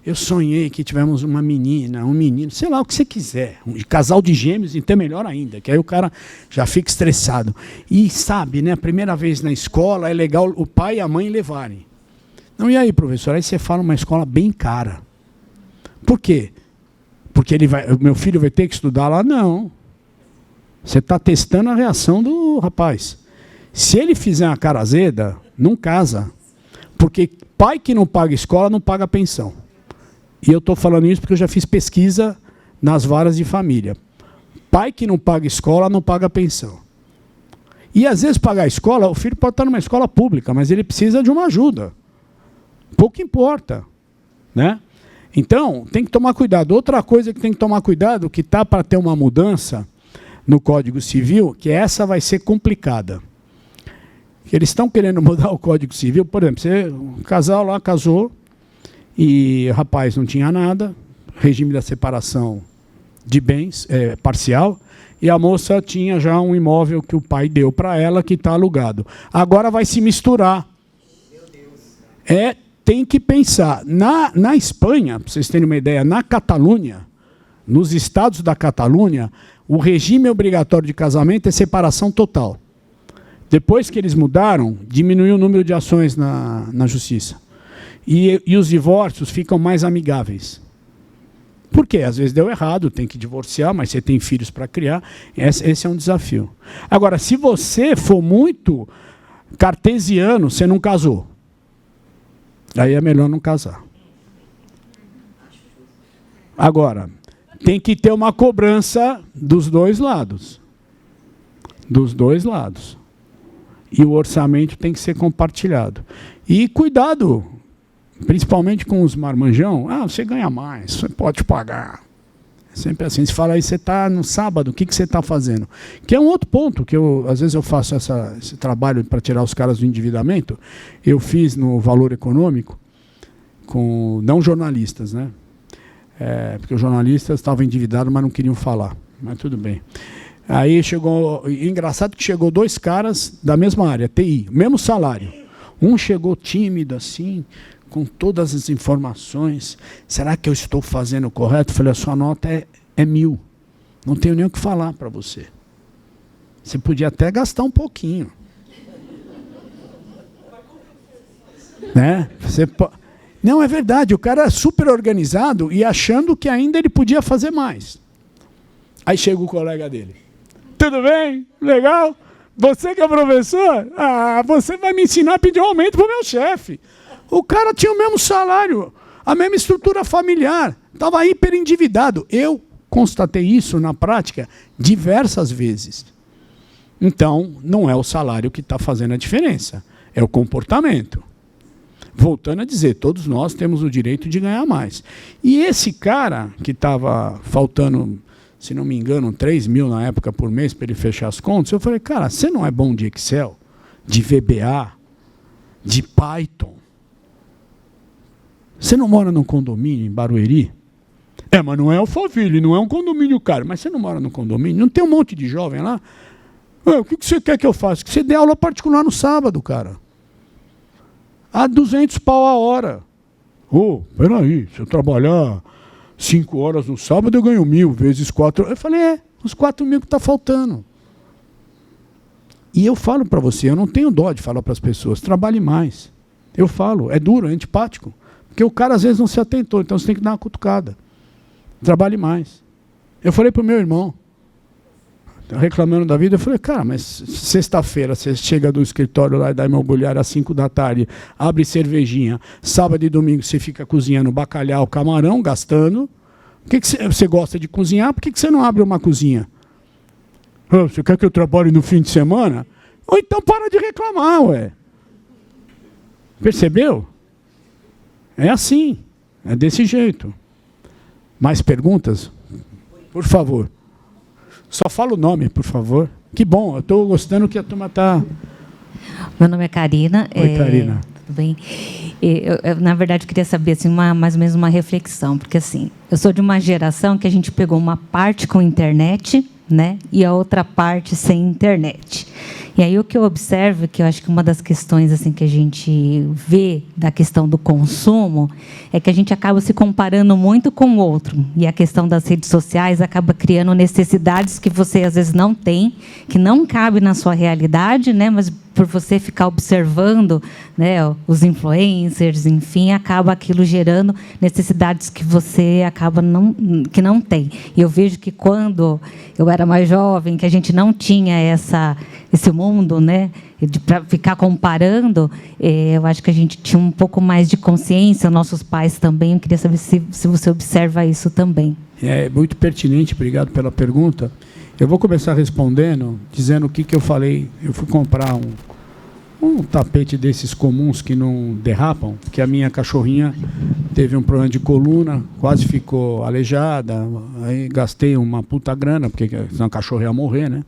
eu sonhei que tivemos uma menina, um menino, sei lá, o que você quiser. Um casal de gêmeos, então é melhor ainda, que aí o cara já fica estressado. E sabe, né, a primeira vez na escola é legal o pai e a mãe levarem. Não, e aí, professor? Aí você fala uma escola bem cara. Por quê? Porque o meu filho vai ter que estudar lá? Não. Você está testando a reação do rapaz. Se ele fizer uma cara azeda, não casa. Porque pai que não paga escola não paga pensão. E eu estou falando isso porque eu já fiz pesquisa nas varas de família. Pai que não paga escola não paga pensão. E às vezes pagar a escola, o filho pode estar numa escola pública, mas ele precisa de uma ajuda. Pouco importa, né? Então, tem que tomar cuidado. Outra coisa que tem que tomar cuidado, que está para ter uma mudança no Código Civil, que essa vai ser complicada. Eles estão querendo mudar o Código Civil, por exemplo, um casal lá casou, e o rapaz não tinha nada, regime da separação de bens parcial, e a moça tinha já um imóvel que o pai deu para ela, que está alugado. Agora vai se misturar. Meu Deus. Tem que pensar. Na Espanha, para vocês terem uma ideia, na Catalunha, nos estados da Catalunha, o regime obrigatório de casamento é separação total. Depois que eles mudaram, diminuiu o número de ações na justiça. E os divórcios ficam mais amigáveis. Por quê? Às vezes deu errado, tem que divorciar, mas você tem filhos para criar. Esse é um desafio. Agora, se você for muito cartesiano, você não casou. Aí é melhor não casar. Agora, tem que ter uma cobrança dos dois lados. Dos dois lados. E o orçamento tem que ser compartilhado. E cuidado, principalmente com os marmanjão. Você ganha mais, você pode pagar. Sempre assim. Se fala aí, você está no sábado, o que você está fazendo? Que é um outro ponto, que às vezes eu faço esse trabalho para tirar os caras do endividamento. Eu fiz no Valor Econômico, com não jornalistas, né? Porque os jornalistas estavam endividados, mas não queriam falar. Mas tudo bem. Aí chegou... Engraçado que chegou 2 caras da mesma área, TI, mesmo salário. Um chegou tímido, assim, com todas as informações. Será que eu estou fazendo o correto? Eu falei, a sua nota é 1.000. Não tenho nem o que falar para você. Você podia até gastar um pouquinho. Né? Não, é verdade. O cara é super organizado e achando que ainda ele podia fazer mais. Aí chega o colega dele. Tudo bem? Legal? Você que é professor? Você vai me ensinar a pedir um aumento para o meu chefe. O cara tinha o mesmo salário, a mesma estrutura familiar, estava hiper endividado. Eu constatei isso na prática diversas vezes. Então, não é o salário que está fazendo a diferença, é o comportamento. Voltando a dizer, todos nós temos o direito de ganhar mais. E esse cara que estava faltando, se não me engano, 3.000 na época por mês para ele fechar as contas, eu falei, cara, você não é bom de Excel, de VBA, de Python? Você não mora num condomínio em Barueri? Mas não é Alphaville, não é um condomínio caro. Mas você não mora num condomínio? Não tem um monte de jovem lá? O que você quer que eu faça? Que você dê aula particular no sábado, cara. A 200 pau a hora. Peraí, se eu trabalhar 5 horas no sábado, eu ganho 1.000 vezes 4. Eu falei, os 4.000 que está faltando. E eu falo para você, eu não tenho dó de falar para as pessoas, trabalhe mais. Eu falo, é duro, é antipático. Porque o cara às vezes não se atentou, então você tem que dar uma cutucada. Trabalhe mais. Eu falei para o meu irmão, reclamando da vida, eu falei, cara, mas sexta-feira você chega do escritório lá da imobiliária às 5 da tarde, abre cervejinha, sábado e domingo você fica cozinhando bacalhau, camarão, gastando. O que você gosta de cozinhar? Por que você não abre uma cozinha? Você quer que eu trabalhe no fim de semana? Ou então para de reclamar, ué. Percebeu? É assim, é desse jeito. Mais perguntas? Por favor. Só fala o nome, por favor. Que bom, eu estou gostando que a turma está... Meu nome é Karina. Oi, Karina. Tudo bem? Na verdade, eu queria saber assim, mais ou menos uma reflexão, porque assim, eu sou de uma geração que a gente pegou uma parte com internet, né, e a outra parte sem internet. E aí o que eu observo, que eu acho que uma das questões assim que a gente vê da questão do consumo, é que a gente acaba se comparando muito com o outro. E a questão das redes sociais acaba criando necessidades que você às vezes não tem, que não cabe na sua realidade, né, mas por você ficar observando, né, os influencers, enfim, acaba aquilo gerando necessidades que você acaba que não tem. E eu vejo que quando eu era mais jovem, que a gente não tinha esse mundo, né, para ficar comparando, eu acho que a gente tinha um pouco mais de consciência, nossos pais também. Eu queria saber se você observa isso também. É muito pertinente, obrigado pela pergunta. Eu vou começar respondendo, dizendo o que eu falei. Eu fui comprar um tapete desses comuns que não derrapam, porque a minha cachorrinha teve um problema de coluna, quase ficou aleijada, aí gastei uma puta grana, porque senão a cachorra ia morrer, né?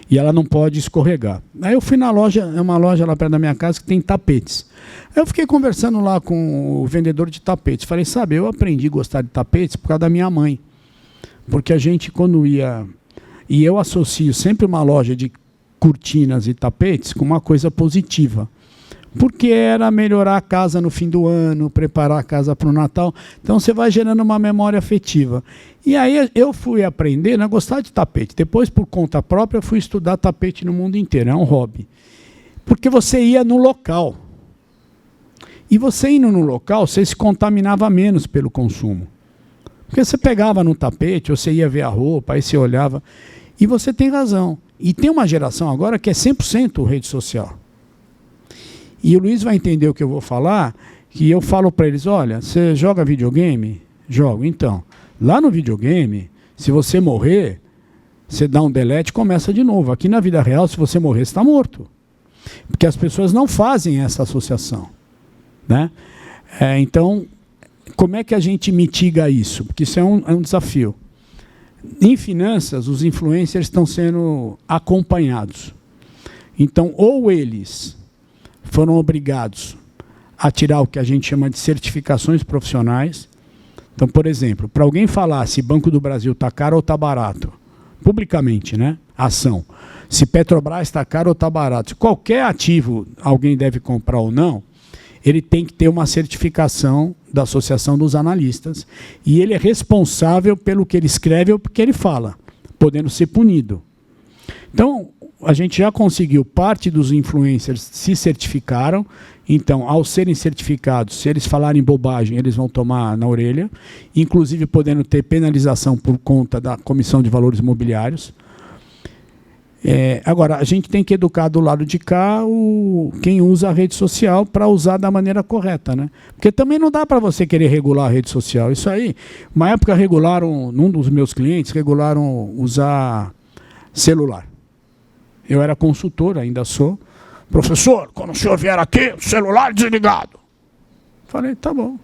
E ela não pode escorregar. Aí eu fui na loja, é uma loja lá perto da minha casa que tem tapetes. Aí eu fiquei conversando lá com o vendedor de tapetes. Falei, sabe, eu aprendi a gostar de tapetes por causa da minha mãe. Porque a gente, quando ia... E eu associo sempre uma loja de cortinas e tapetes com uma coisa positiva. Porque era melhorar a casa no fim do ano, preparar a casa para o Natal. Então você vai gerando uma memória afetiva. E aí eu fui aprendendo a gostar de tapete. Depois, por conta própria, eu fui estudar tapete no mundo inteiro. É um hobby. Porque você ia no local. E você indo no local, você se contaminava menos pelo consumo. Porque você pegava no tapete, ou você ia ver a roupa, aí você olhava. E você tem razão. E tem uma geração agora que é 100% rede social. E o Luiz vai entender o que eu vou falar, que eu falo para eles, olha, você joga videogame? Jogo. Então, lá no videogame, se você morrer, você dá um delete e começa de novo. Aqui na vida real, se você morrer, você está morto. Porque as pessoas não fazem essa associação. Né? Então, como é que a gente mitiga isso? Porque isso é um desafio. Em finanças, os influencers estão sendo acompanhados. Então, ou eles foram obrigados a tirar o que a gente chama de certificações profissionais. Então, por exemplo, para alguém falar se Banco do Brasil está caro ou está barato, publicamente, né? Ação. Se Petrobras está caro ou está barato. Se qualquer ativo alguém deve comprar ou não, ele tem que ter uma certificação da Associação dos Analistas e ele é responsável pelo que ele escreve ou porque ele fala, podendo ser punido. Então, a gente já conseguiu, parte dos influencers se certificaram, então, ao serem certificados, se eles falarem bobagem, eles vão tomar na orelha, inclusive podendo ter penalização por conta da Comissão de Valores Imobiliários. Agora, a gente tem que educar do lado de cá quem usa a rede social para usar da maneira correta, né? Porque também não dá para você querer regular a rede social. Isso aí, uma época regularam, num dos meus clientes, regularam usar celular. Eu era consultor, ainda sou. Professor, quando o senhor vier aqui, celular desligado. Falei, tá bom,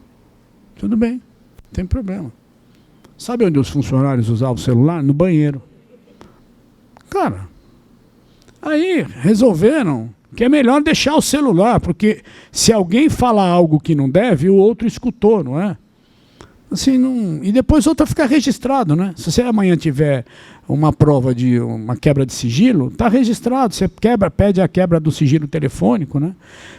tudo bem, não tem problema. Sabe onde os funcionários usavam o celular? No banheiro. Cara... Aí resolveram que é melhor deixar o celular, porque se alguém falar algo que não deve, o outro escutou, não é? Assim, não... E depois o outro fica registrado, né? Se você amanhã tiver uma prova de uma quebra de sigilo, está registrado. Você pede a quebra do sigilo telefônico, né?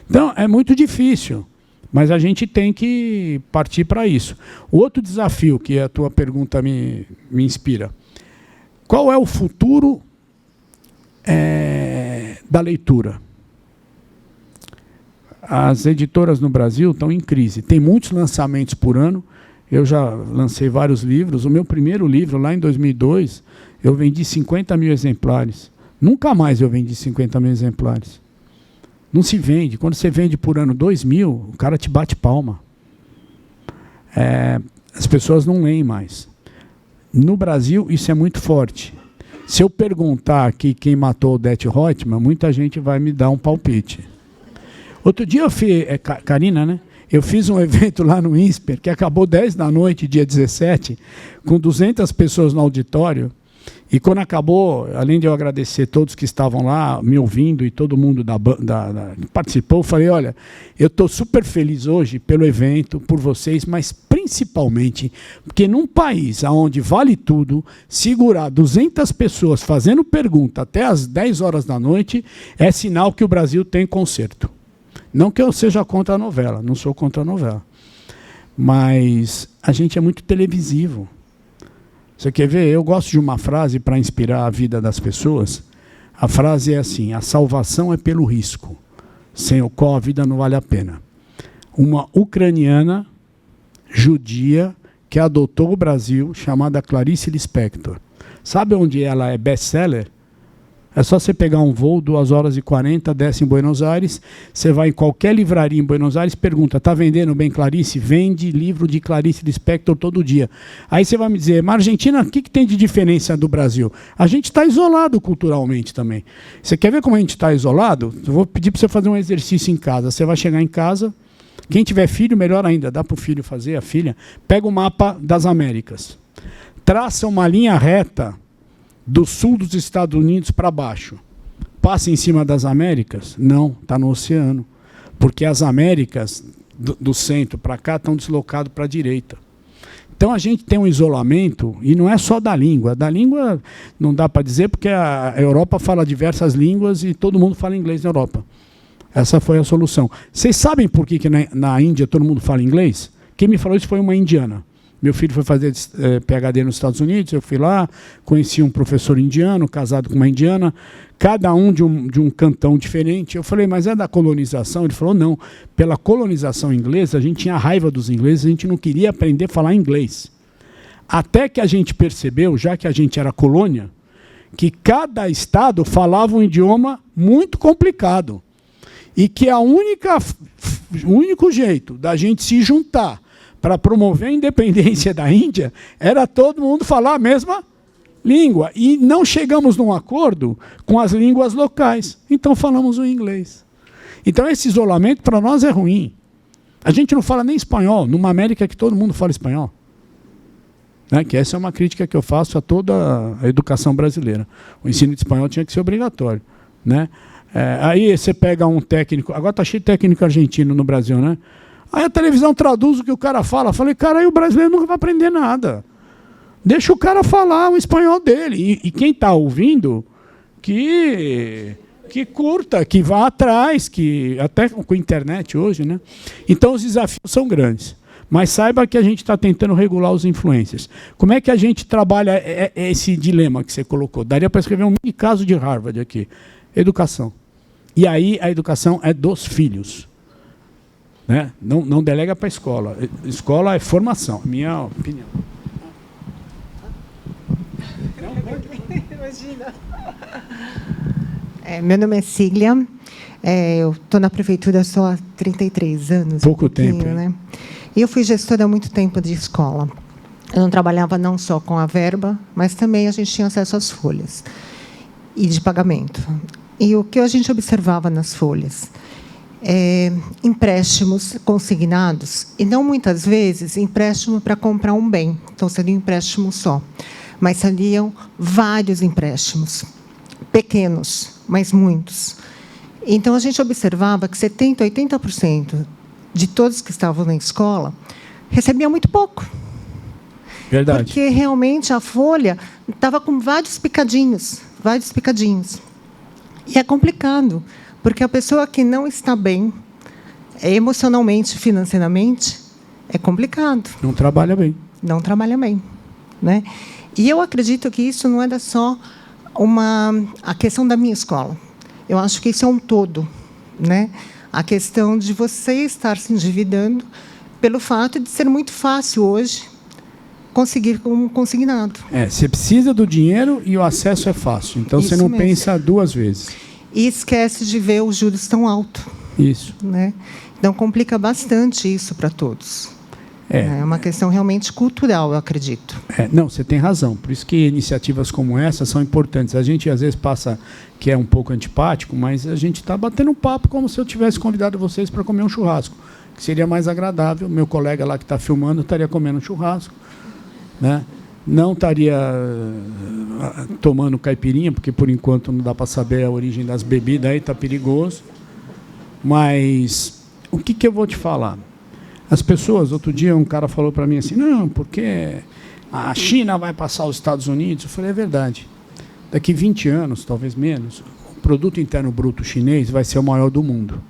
Então, é muito difícil, mas a gente tem que partir para isso. O outro desafio que a tua pergunta me inspira. Qual é o futuro da leitura? As editoras no Brasil estão em crise. Tem muitos lançamentos por ano. Eu já lancei vários livros. O meu primeiro livro, lá em 2002, eu vendi 50 mil exemplares. Nunca mais eu vendi 50 mil exemplares. Não se vende. Quando você vende por ano 2 mil, o cara te bate palma. As pessoas não leem mais. No Brasil, isso é muito forte. Se eu perguntar aqui quem matou Odete Roitman, muita gente vai me dar um palpite. Outro dia eu fiz... Karina, né? Eu fiz um evento lá no INSPER, que acabou 10 da noite, dia 17, com 200 pessoas no auditório. E quando acabou, além de eu agradecer todos que estavam lá, me ouvindo, e todo mundo que participou, eu falei, olha, eu estou super feliz hoje pelo evento, por vocês, mas principalmente porque num país onde vale tudo, segurar 200 pessoas fazendo pergunta até às 10 horas da noite é sinal que o Brasil tem conserto. Não que eu seja contra a novela, não sou contra a novela. Mas a gente é muito televisivo. Você quer ver? Eu gosto de uma frase para inspirar a vida das pessoas. A frase é assim: a salvação é pelo risco, sem o qual a vida não vale a pena. Uma ucraniana judia que adotou o Brasil, chamada Clarice Lispector. Sabe onde ela é best-seller? É só você pegar um voo, 2h40, desce em Buenos Aires, você vai em qualquer livraria em Buenos Aires, pergunta, está vendendo bem Clarice? Vende livro de Clarice Lispector todo dia. Aí você vai me dizer, mas Argentina, o que tem de diferença do Brasil? A gente está isolado culturalmente também. Você quer ver como a gente está isolado? Eu vou pedir para você fazer um exercício em casa. Você vai chegar em casa, quem tiver filho, melhor ainda, dá para o filho fazer, a filha, pega o mapa das Américas, traça uma linha reta do sul dos Estados Unidos para baixo. Passa em cima das Américas? Não, está no oceano. Porque as Américas, do centro para cá, estão deslocadas para a direita. Então a gente tem um isolamento, e não é só da língua. Da língua não dá para dizer, porque a Europa fala diversas línguas e todo mundo fala inglês na Europa. Essa foi a solução. Vocês sabem por que na Índia todo mundo fala inglês? Quem me falou isso foi uma indiana. Meu filho foi fazer PhD nos Estados Unidos, eu fui lá, conheci um professor indiano, casado com uma indiana, cada um de um cantão diferente. Eu falei, mas é da colonização? Ele falou, não. Pela colonização inglesa, a gente tinha raiva dos ingleses, a gente não queria aprender a falar inglês. Até que a gente percebeu, já que a gente era colônia, que cada estado falava um idioma muito complicado. E que o único jeito da gente se juntar para promover a independência da Índia, era todo mundo falar a mesma língua. E não chegamos num acordo com as línguas locais. Então falamos o inglês. Então esse isolamento para nós é ruim. A gente não fala nem espanhol, numa América que todo mundo fala espanhol. Né? Que essa é uma crítica que eu faço a toda a educação brasileira. O ensino de espanhol tinha que ser obrigatório. Né? Aí você pega um técnico... Agora está cheio de técnico argentino no Brasil, né? Aí a televisão traduz o que o cara fala. Falei, cara, aí o brasileiro nunca vai aprender nada. Deixa o cara falar o espanhol dele. E quem está ouvindo, que curta, que vá atrás, que até com a internet hoje, né? Então os desafios são grandes. Mas saiba que a gente está tentando regular os influencers. Como é que a gente trabalha esse dilema que você colocou? Daria para escrever um mini caso de Harvard aqui. Educação. E aí a educação é dos filhos. Né? Não delega para a escola. Escola é formação, minha opinião. Imagina. Meu nome é Cília. Eu estou na prefeitura só há 33 anos. Pouco tempo. Né? E eu fui gestora há muito tempo de escola. Eu não trabalhava não só com a verba, mas também a gente tinha acesso às folhas e de pagamento. E o que a gente observava nas folhas? Empréstimos consignados, e não muitas vezes empréstimo para comprar um bem, então seria um empréstimo só, mas seriam vários empréstimos, pequenos, mas muitos. Então a gente observava que 70%, 80% de todos que estavam na escola recebiam muito pouco. Verdade. Porque realmente a folha estava com vários picadinhos. E é complicado. Porque a pessoa que não está bem, emocionalmente, financeiramente, é complicado. Não trabalha bem. Não trabalha bem. Né? E eu acredito que isso não era só a questão da minha escola. Eu acho que isso é um todo. Né? A questão de você estar se endividando pelo fato de ser muito fácil hoje conseguir um consignado. Você precisa do dinheiro e o acesso é fácil. Então isso você não mesmo. pensa duas vezes. E esquece de ver os juros tão altos. Isso. Né? Então, complica bastante isso para todos. É uma questão realmente cultural, eu acredito. Não, você tem razão. Por isso que iniciativas como essa são importantes. A gente, às vezes, passa que é um pouco antipático, mas a gente está batendo um papo como se eu tivesse convidado vocês para comer um churrasco, que seria mais agradável. Meu colega lá que está filmando estaria comendo um churrasco, né? Não estaria tomando caipirinha, porque, por enquanto, não dá para saber a origem das bebidas, aí está perigoso. Mas o que eu vou te falar? As pessoas, outro dia um cara falou para mim assim, não, porque a China vai passar os Estados Unidos. Eu falei, é verdade. Daqui 20 anos, talvez menos, o produto interno bruto chinês vai ser o maior do mundo.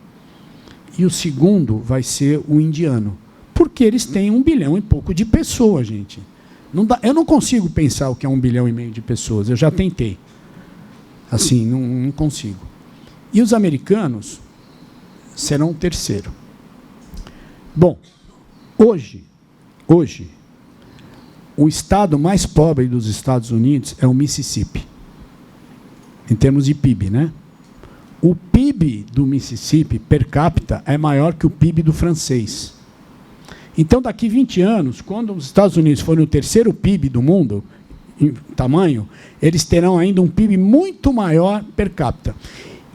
E o segundo vai ser o indiano. Porque eles têm 1 bilhão e pouco de pessoas, gente. Não dá, eu não consigo pensar o que é 1,5 bilhão de pessoas. Eu já tentei. Assim, não consigo. E os americanos serão o terceiro. Bom, hoje, o estado mais pobre dos Estados Unidos é o Mississippi, em termos de PIB, né? O PIB do Mississippi, per capita, é maior que o PIB do francês. Então, daqui 20 anos, quando os Estados Unidos forem o terceiro PIB do mundo, em tamanho, eles terão ainda um PIB muito maior per capita.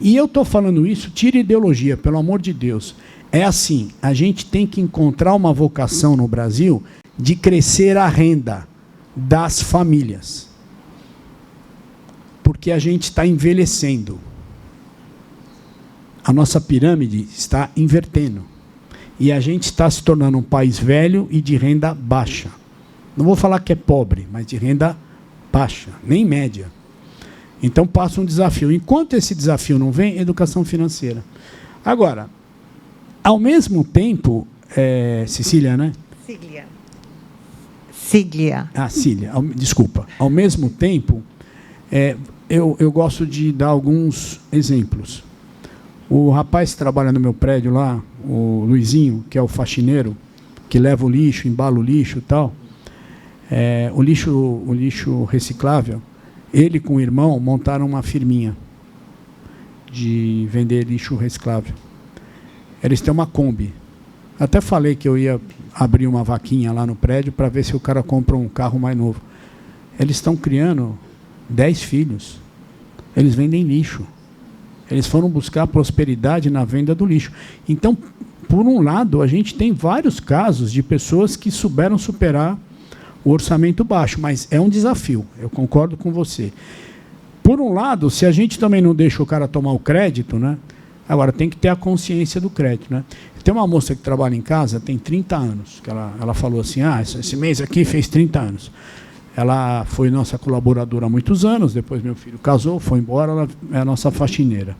E eu estou falando isso, tira ideologia, pelo amor de Deus. É assim, a gente tem que encontrar uma vocação no Brasil de crescer a renda das famílias. Porque a gente está envelhecendo. A nossa pirâmide está invertendo. E a gente está se tornando um país velho e de renda baixa. Não vou falar que é pobre, mas de renda baixa, nem média. Então passa um desafio. Enquanto esse desafio não vem, educação financeira. Agora, ao mesmo tempo, Cecília, né? Cília. Ah, Cília, desculpa. Ao mesmo tempo, eu gosto de dar alguns exemplos. O rapaz que trabalha no meu prédio lá, o Luizinho, que é o faxineiro, que leva o lixo, embala o lixo e tal, o lixo reciclável, ele com o irmão montaram uma firminha de vender lixo reciclável. Eles têm uma Kombi. Até falei que eu ia abrir uma vaquinha lá no prédio para ver se o cara compra um carro mais novo. Eles estão criando 10 filhos. Eles vendem lixo. Eles foram buscar prosperidade na venda do lixo. Então, por um lado, a gente tem vários casos de pessoas que souberam superar o orçamento baixo, mas é um desafio, eu concordo com você. Por um lado, se a gente também não deixa o cara tomar o crédito, né? Agora, tem que ter a consciência do crédito, né? Tem uma moça que trabalha em casa, tem 30 anos, que ela falou assim, esse mês aqui fez 30 anos. Ela foi nossa colaboradora há muitos anos, depois meu filho casou, foi embora, ela é a nossa faxineira.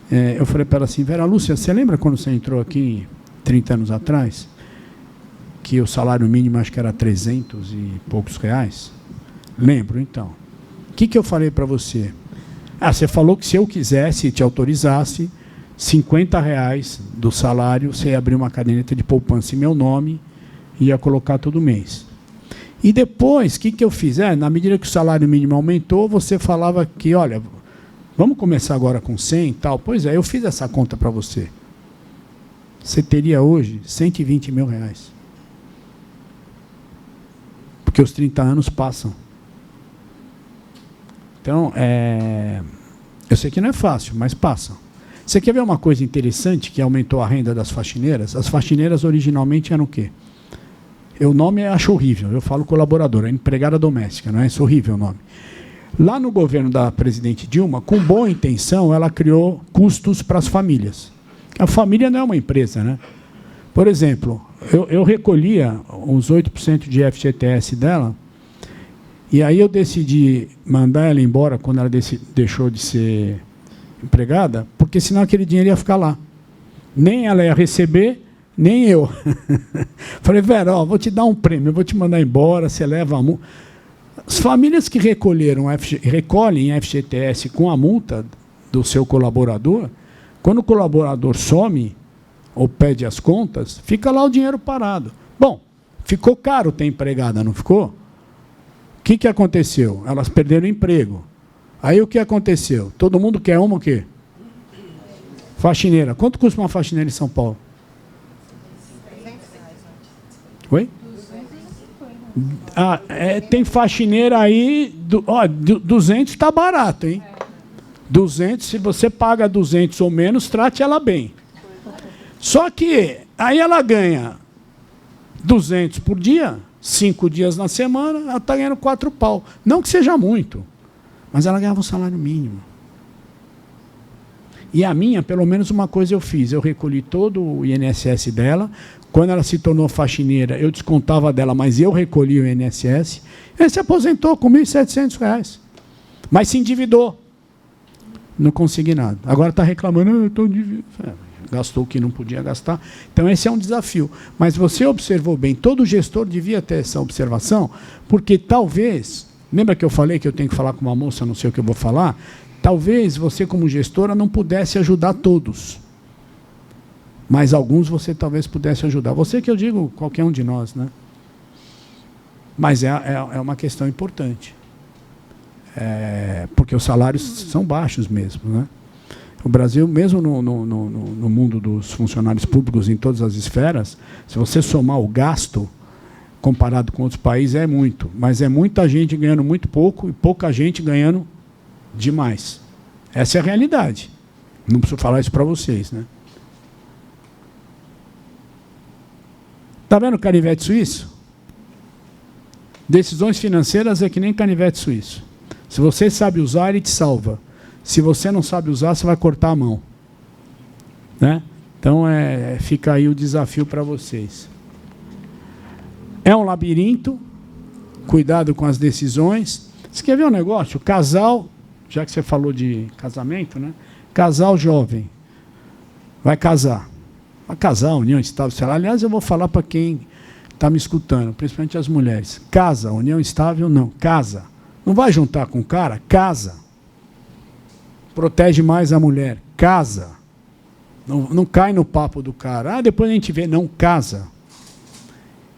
Eu falei para ela assim, Vera Lúcia, você lembra quando você entrou aqui 30 anos atrás? Que o salário mínimo acho que era 300 e poucos reais? Lembro, então. O que eu falei para você? Você falou que se eu quisesse, te autorizasse, R$50 do salário, você ia abrir uma caderneta de poupança em meu nome e ia colocar todo mês. E depois, o que eu fiz? Na medida que o salário mínimo aumentou, você falava que, olha, vamos começar agora com 100 e tal. Pois é, eu fiz essa conta para você. Você teria hoje R$120 mil. Porque os 30 anos passam. Então, eu sei que não é fácil, mas passam. Você quer ver uma coisa interessante que aumentou a renda das faxineiras? As faxineiras originalmente eram o quê? O nome eu acho horrível, eu falo colaboradora, empregada doméstica, não é? É horrível o nome. Lá no governo da presidente Dilma, com boa intenção, ela criou custos para as famílias. A família não é uma empresa, né? Por exemplo, eu recolhia os 8% de FGTS dela, e aí eu decidi mandar ela embora quando ela deixou de ser empregada, porque senão aquele dinheiro ia ficar lá. Nem ela ia receber, nem eu. Falei, Vera, vou te dar um prêmio, eu vou te mandar embora, você leva a multa. As famílias que recolhem FGTS com a multa do seu colaborador, quando o colaborador some ou pede as contas, fica lá o dinheiro parado. Bom, ficou caro ter empregada, não ficou? O que aconteceu? Elas perderam o emprego. Aí o que aconteceu? Todo mundo quer uma o quê? Faxineira. Quanto custa uma faxineira em São Paulo? Oi? Tem faxineira aí, 200 está barato, hein? 200, se você paga 200 ou menos, trate ela bem. Só que aí ela ganha 200 por dia, 5 dias na semana, ela está ganhando 4 pau. Não que seja muito, mas ela ganhava um salário mínimo. E a minha, pelo menos uma coisa eu fiz, eu recolhi todo o INSS dela. Quando ela se tornou faxineira, eu descontava dela, mas eu recolhi o INSS. Ele se aposentou com R$ 1.700. Mas se endividou. Não consegui nada. Agora está reclamando, gastou o que não podia gastar. Então, esse é um desafio. Mas você observou bem, todo gestor devia ter essa observação, porque talvez, lembra que eu falei que eu tenho que falar com uma moça, não sei o que eu vou falar? Talvez você, como gestora, não pudesse ajudar todos. Mas alguns você talvez pudesse ajudar. Você que eu digo, qualquer um de nós, né? Mas é uma questão importante. Porque os salários são baixos mesmo, né? O Brasil, mesmo no mundo dos funcionários públicos, em todas as esferas, se você somar o gasto, comparado com outros países, é muito. Mas é muita gente ganhando muito pouco e pouca gente ganhando demais. Essa é a realidade. Não preciso falar isso para vocês, né? Está vendo o canivete suíço? Decisões financeiras é que nem canivete suíço. Se você sabe usar, ele te salva. Se você não sabe usar, você vai cortar a mão. Né? Então, fica aí o desafio para vocês. É um labirinto. Cuidado com as decisões. Você quer ver um negócio? O casal, já que você falou de casamento, né? Casal jovem. Vai casar. Vai casar, união estável, sei lá. Aliás, eu vou falar para quem está me escutando, principalmente as mulheres. Casa, união estável, não. Casa. Não vai juntar com o cara? Casa. Protege mais a mulher. Casa. Não cai no papo do cara. Depois a gente vê. Não, casa.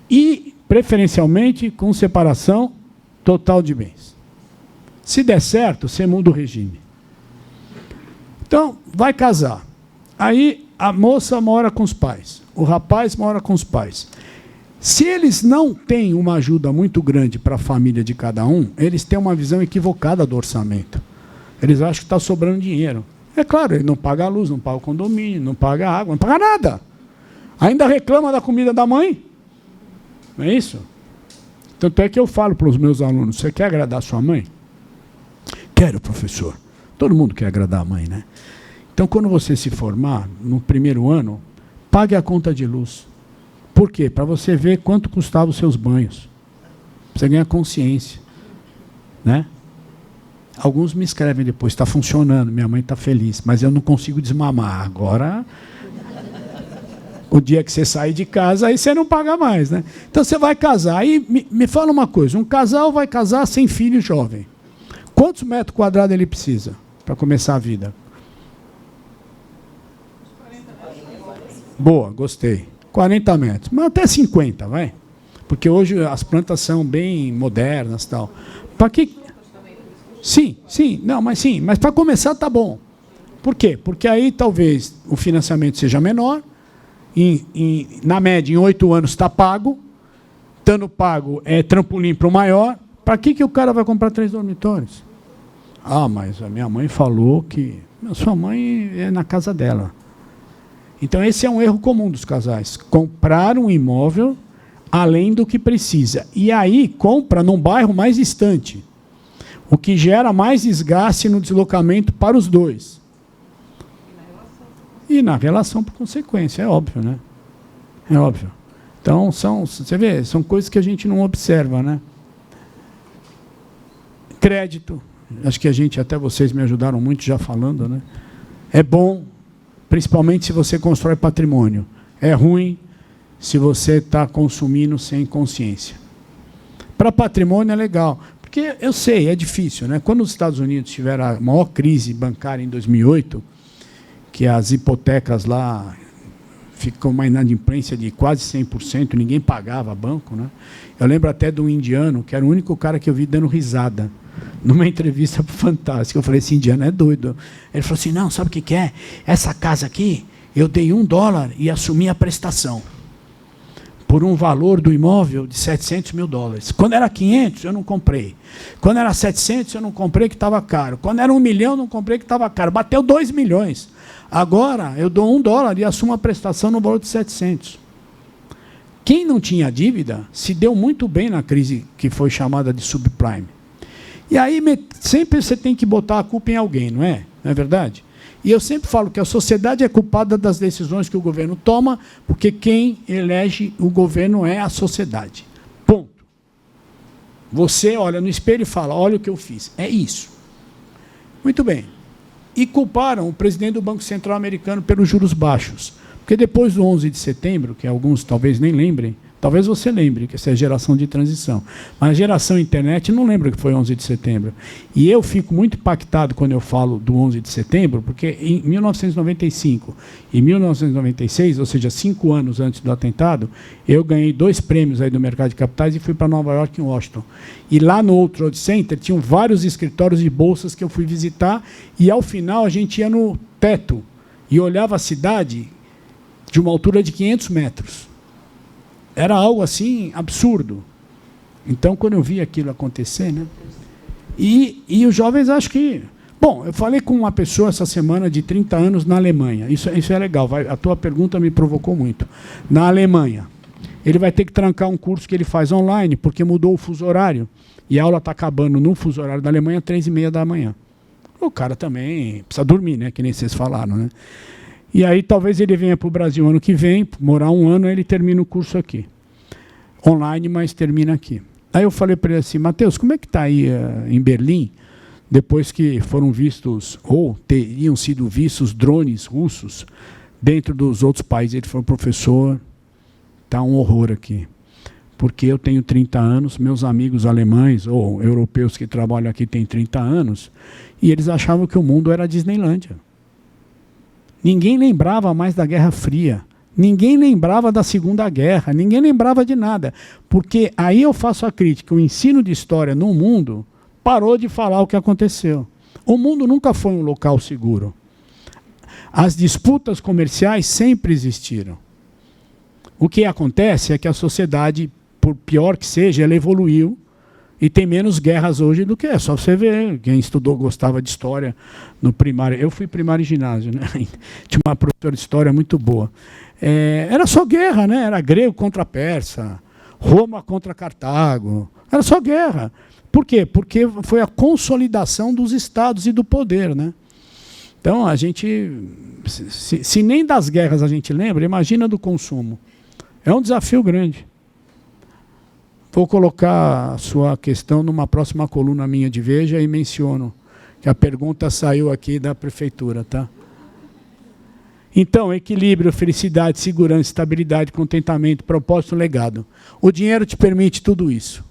E, preferencialmente, com separação total de bens. Se der certo, você muda o regime. Então, vai casar. Aí, a moça mora com os pais. O rapaz mora com os pais. Se eles não têm uma ajuda muito grande para a família de cada um, eles têm uma visão equivocada do orçamento. Eles acham que está sobrando dinheiro. É claro, ele não paga a luz, não paga o condomínio, não paga a água, não paga nada. Ainda reclama da comida da mãe. Não é isso? Tanto é que eu falo para os meus alunos, você quer agradar a sua mãe? Quero, professor. Todo mundo quer agradar a mãe, né? Então, quando você se formar, no primeiro ano, pague a conta de luz. Por quê? Para você ver quanto custavam os seus banhos. Você ganha consciência. Né? Alguns me escrevem depois, está funcionando, minha mãe está feliz, mas eu não consigo desmamar. Agora, o dia que você sair de casa, aí você não paga mais. Né? Então, você vai casar. Aí, me fala uma coisa, um casal vai casar sem filho jovem. Quantos metros quadrados ele precisa para começar a vida? Boa, gostei. 40 metros, mas até 50, vai. Porque hoje as plantas são bem modernas e tal. Para que... Sim, mas para começar tá bom. Por quê? Porque aí talvez o financiamento seja menor, na média em 8 anos está pago, estando pago é trampolim para o maior. Para que o cara vai comprar 3 dormitórios? Ah, mas a minha mãe falou que... Sua mãe é na casa dela. Então, esse é um erro comum dos casais. Comprar um imóvel além do que precisa. E aí, compra num bairro mais distante. O que gera mais desgaste no deslocamento para os dois. E na relação, por consequência, é óbvio, né? É óbvio. Então, você vê, são coisas que a gente não observa, né? Crédito. Acho que até vocês me ajudaram muito já falando, né? É bom, principalmente se você constrói patrimônio. É ruim se você está consumindo sem consciência. Para patrimônio é legal, porque eu sei, é difícil, né? Quando os Estados Unidos tiveram a maior crise bancária em 2008, que as hipotecas lá ficou uma inadimplência de quase 100%, ninguém pagava banco, né? Eu lembro até de um indiano, que era o único cara que eu vi dando risada, numa entrevista fantástica. Eu falei, esse indiano é doido. Ele falou assim, não, sabe o que é? Essa casa aqui, eu dei $1 e assumi a prestação. por um valor do imóvel de $700 mil. Quando era 500, eu não comprei. Quando era 700, eu não comprei, que estava caro. Quando era 1 milhão, eu não comprei, que estava caro. Bateu 2 milhões. Agora, eu dou $1 e assumo a prestação no valor de 700. Quem não tinha dívida se deu muito bem na crise que foi chamada de subprime. E aí, sempre você tem que botar a culpa em alguém, não é? Não é verdade? E eu sempre falo que a sociedade é culpada das decisões que o governo toma, porque quem elege o governo é a sociedade. Ponto. Você olha no espelho e fala, olha o que eu fiz. É isso. Muito bem. E culparam o presidente do Banco Central americano pelos juros baixos. Porque depois do 11 de setembro, que alguns talvez nem lembrem, talvez você lembre, que essa é a geração de transição. Mas a geração internet não lembra que foi 11 de setembro. E eu fico muito impactado quando eu falo do 11 de setembro, porque em 1995 e 1996, ou seja, 5 anos antes do atentado, eu ganhei 2 prêmios aí do mercado de capitais e fui para Nova York e Washington. E lá no World Trade Center tinham vários escritórios de bolsas que eu fui visitar, e ao final a gente ia no teto e olhava a cidade de uma altura de 500 metros. Era algo assim absurdo. Então, quando eu vi aquilo acontecer, né? E os jovens acham que... Bom, eu falei com uma pessoa essa semana de 30 anos na Alemanha. Isso é legal. A tua pergunta me provocou muito. Na Alemanha, ele vai ter que trancar um curso que ele faz online, porque mudou o fuso horário. E a aula está acabando no fuso horário da Alemanha às 3h30 da manhã. O cara também precisa dormir, né? Que nem vocês falaram, né? E aí talvez ele venha para o Brasil ano que vem, morar 1 ano, aí ele termina o curso aqui. Online, mas termina aqui. Aí eu falei para ele assim, Matheus, como é que está aí em Berlim, depois que foram vistos, ou teriam sido vistos, drones russos dentro dos outros países? Ele falou, professor, está um horror aqui. Porque eu tenho 30 anos, meus amigos alemães ou europeus que trabalham aqui têm 30 anos, e eles achavam que o mundo era a Disneylândia. Ninguém lembrava mais da Guerra Fria. Ninguém lembrava da Segunda Guerra. Ninguém lembrava de nada. Porque aí eu faço a crítica. O ensino de história no mundo parou de falar o que aconteceu. O mundo nunca foi um local seguro. As disputas comerciais sempre existiram. O que acontece é que a sociedade, por pior que seja, ela evoluiu. E tem menos guerras hoje do que é. Só você ver, quem estudou, gostava de história no primário. Eu fui primário e ginásio, né? Tinha uma professora de história muito boa. Era só guerra, né? Era grego contra persa, Roma contra Cartago. Era só guerra. Por quê? Porque foi a consolidação dos estados e do poder, né? Então, a gente... Se nem das guerras a gente lembra, imagina do consumo. É um desafio grande. Vou colocar a sua questão numa próxima coluna minha de Veja e menciono que a pergunta saiu aqui da prefeitura, tá? Então, equilíbrio, felicidade, segurança, estabilidade, contentamento, propósito, legado. O dinheiro te permite tudo isso.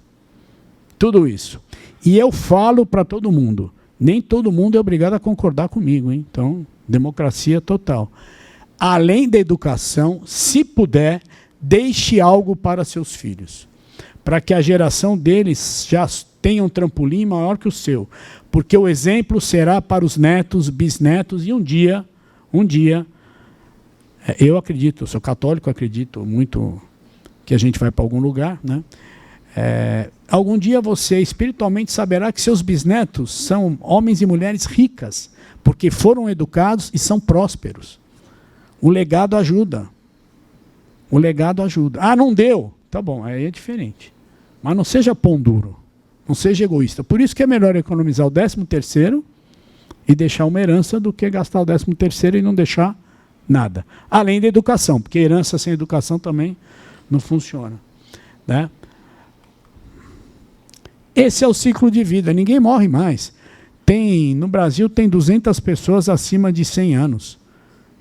Tudo isso. E eu falo para todo mundo. Nem todo mundo é obrigado a concordar comigo, hein? Então, democracia total. Além da educação, se puder, deixe algo para seus filhos, para que a geração deles já tenha um trampolim maior que o seu. Porque o exemplo será para os netos, bisnetos, e um dia, eu acredito, eu sou católico, acredito muito que a gente vai para algum lugar, né? Algum dia você espiritualmente saberá que seus bisnetos são homens e mulheres ricas, porque foram educados e são prósperos. O legado ajuda. O legado ajuda. Ah, não deu. Tá bom, aí é diferente. Mas não seja pão duro. Não seja egoísta. Por isso que é melhor economizar o 13º e deixar uma herança do que gastar o 13º e não deixar nada. Além da educação, porque herança sem educação também não funciona, né? Esse é o ciclo de vida. Ninguém morre mais. No Brasil tem 200 pessoas acima de 100 anos.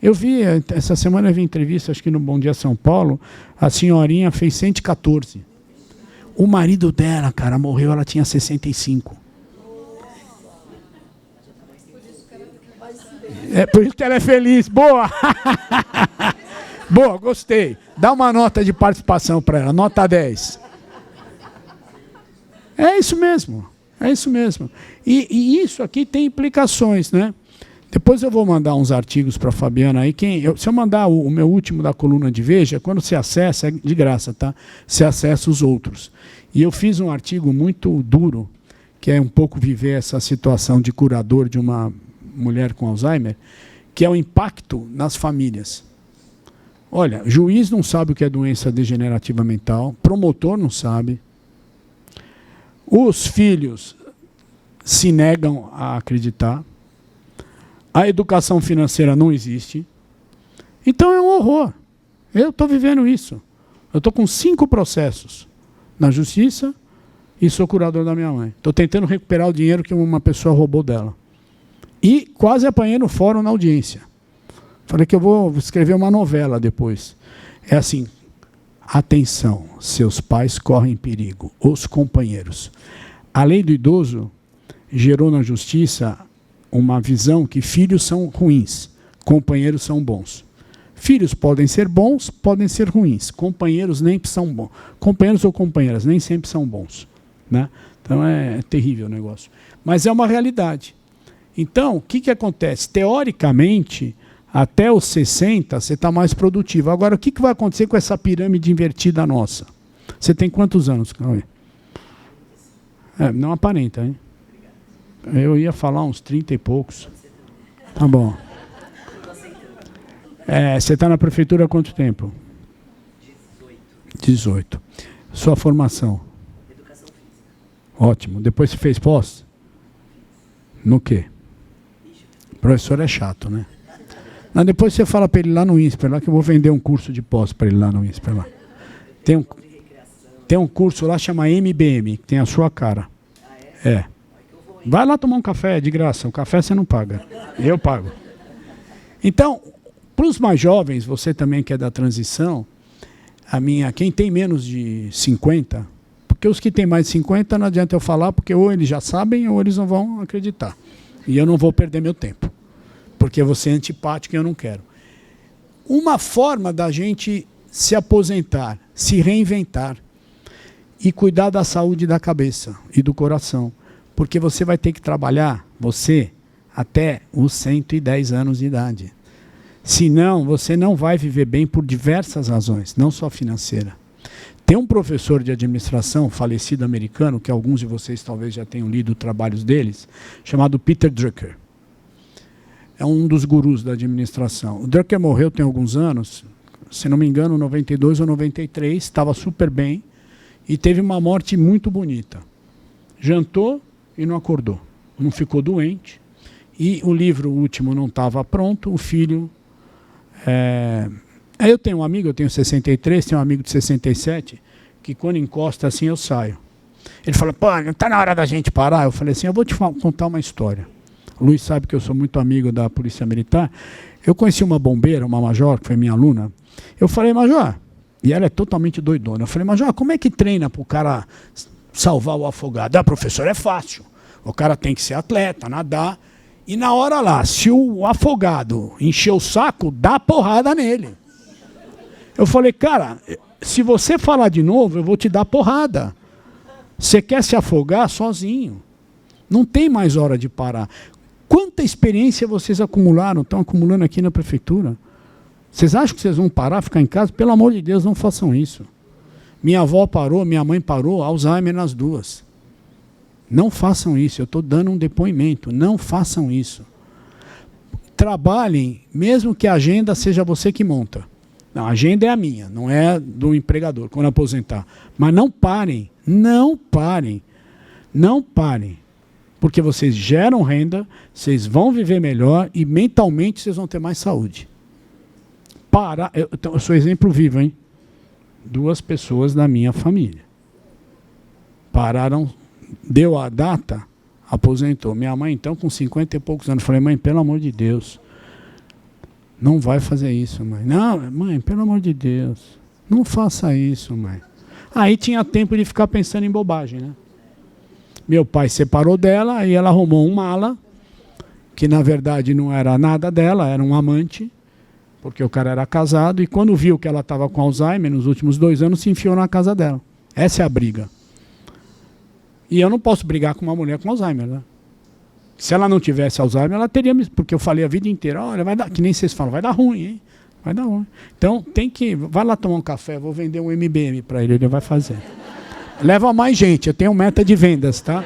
Eu vi, essa semana eu vi entrevista, acho que no Bom Dia São Paulo, a senhorinha fez 114. O marido dela, cara, morreu, ela tinha 65. Por isso que ela é feliz. Boa! Boa, gostei. Dá uma nota de participação para ela, nota 10. É isso mesmo, é isso mesmo. E isso aqui tem implicações, né? Depois eu vou mandar uns artigos para a Fabiana aí. Se eu mandar o meu último da coluna de Veja, quando você acessa, é de graça, tá? Você acessa os outros. E eu fiz um artigo muito duro, que é um pouco viver essa situação de curador de uma mulher com Alzheimer, que é o impacto nas famílias. Olha, juiz não sabe o que é doença degenerativa mental, promotor não sabe, os filhos se negam a acreditar, a educação financeira não existe. Então é um horror. Eu estou vivendo isso. Eu estou com 5 processos na justiça e sou curador da minha mãe. Estou tentando recuperar o dinheiro que uma pessoa roubou dela. E quase apanhei no fórum na audiência. Falei que eu vou escrever uma novela depois. É assim, atenção, seus pais correm perigo, os companheiros. A lei do idoso gerou na justiça uma visão que filhos são ruins, companheiros são bons. Filhos podem ser bons, podem ser ruins. Companheiros nem são bons. Companheiros ou companheiras nem sempre são bons, né? Então é terrível o negócio. Mas é uma realidade. Então, o que acontece? Teoricamente, até os 60, você está mais produtivo. Agora, o que vai acontecer com essa pirâmide invertida nossa? Você tem quantos anos, Cauê? Não aparenta, hein? Eu ia falar uns 30 e poucos. Tá bom. Você está na prefeitura há quanto tempo? 18. Sua formação? Educação física. Ótimo. Depois você fez pós? No quê? O professor é chato, né? Mas depois você fala para ele lá no INSPER, lá que eu vou vender um curso de pós para ele lá no INSPER. Lá. Tem um curso lá que chama MBM, que tem a sua cara. É. Vai lá tomar um café, é de graça. O café você não paga. Eu pago. Então, para os mais jovens, você também que é da transição, quem tem menos de 50, porque os que têm mais de 50 não adianta eu falar, porque ou eles já sabem ou eles não vão acreditar. E eu não vou perder meu tempo, porque eu vou ser antipático e eu não quero. Uma forma da gente se aposentar, se reinventar e cuidar da saúde da cabeça e do coração. Porque você vai ter que trabalhar, até os 110 anos de idade. Senão, você não vai viver bem por diversas razões, não só financeira. Tem um professor de administração, falecido americano, que alguns de vocês talvez já tenham lido trabalhos deles, chamado Peter Drucker. É um dos gurus da administração. O Drucker morreu tem alguns anos, se não me engano, 92 ou 93, estava super bem e teve uma morte muito bonita. Jantou e não acordou, não ficou doente, e o livro último não estava pronto, o filho... Eu tenho um amigo, eu tenho 63, tenho um amigo de 67, que quando encosta assim eu saio. Ele fala, pô, não está na hora da gente parar? Eu falei assim, eu vou te contar uma história. O Luiz sabe que eu sou muito amigo da Polícia Militar. Eu conheci uma bombeira, uma major, que foi minha aluna. Eu falei, major, e ela é totalmente doidona. Eu falei, major, como é que treina para o cara salvar o afogado? Professor, é fácil. O cara tem que ser atleta, nadar. E na hora lá, se o afogado encher o saco, dá porrada nele. Eu falei, cara, se você falar de novo, eu vou te dar porrada. Você quer se afogar sozinho. Não tem mais hora de parar. Quanta experiência vocês acumularam, estão acumulando aqui na prefeitura? Vocês acham que vocês vão parar, ficar em casa? Pelo amor de Deus, não façam isso. Minha avó parou, minha mãe parou, Alzheimer nas duas. Não façam isso, eu estou dando um depoimento. Não façam isso. Trabalhem, mesmo que a agenda seja você que monta. Não, a agenda é a minha, não é do empregador, quando aposentar. Mas não parem, não parem, não parem. Porque vocês geram renda, vocês vão viver melhor e mentalmente vocês vão ter mais saúde. Eu sou exemplo vivo, hein? 2 pessoas da minha família. Pararam, deu a data, aposentou. Minha mãe, então, com 50 e poucos anos, falei, mãe, pelo amor de Deus, não vai fazer isso, mãe. Não, mãe, pelo amor de Deus, não faça isso, mãe. Aí tinha tempo de ficar pensando em bobagem, né? Meu pai separou dela e ela arrumou um mala, que na verdade não era nada dela, era um amante, porque o cara era casado, e quando viu que ela estava com Alzheimer nos últimos 2 anos, se enfiou na casa dela. Essa é a briga. E eu não posso brigar com uma mulher com Alzheimer, né? Se ela não tivesse Alzheimer, ela teria... Porque eu falei a vida inteira, olha, vai dar... Que nem vocês falam, vai dar ruim, hein? Vai dar ruim. Então, tem que... Vai lá tomar um café, vou vender um MBM para ele vai fazer. Leva mais gente, eu tenho meta de vendas, tá?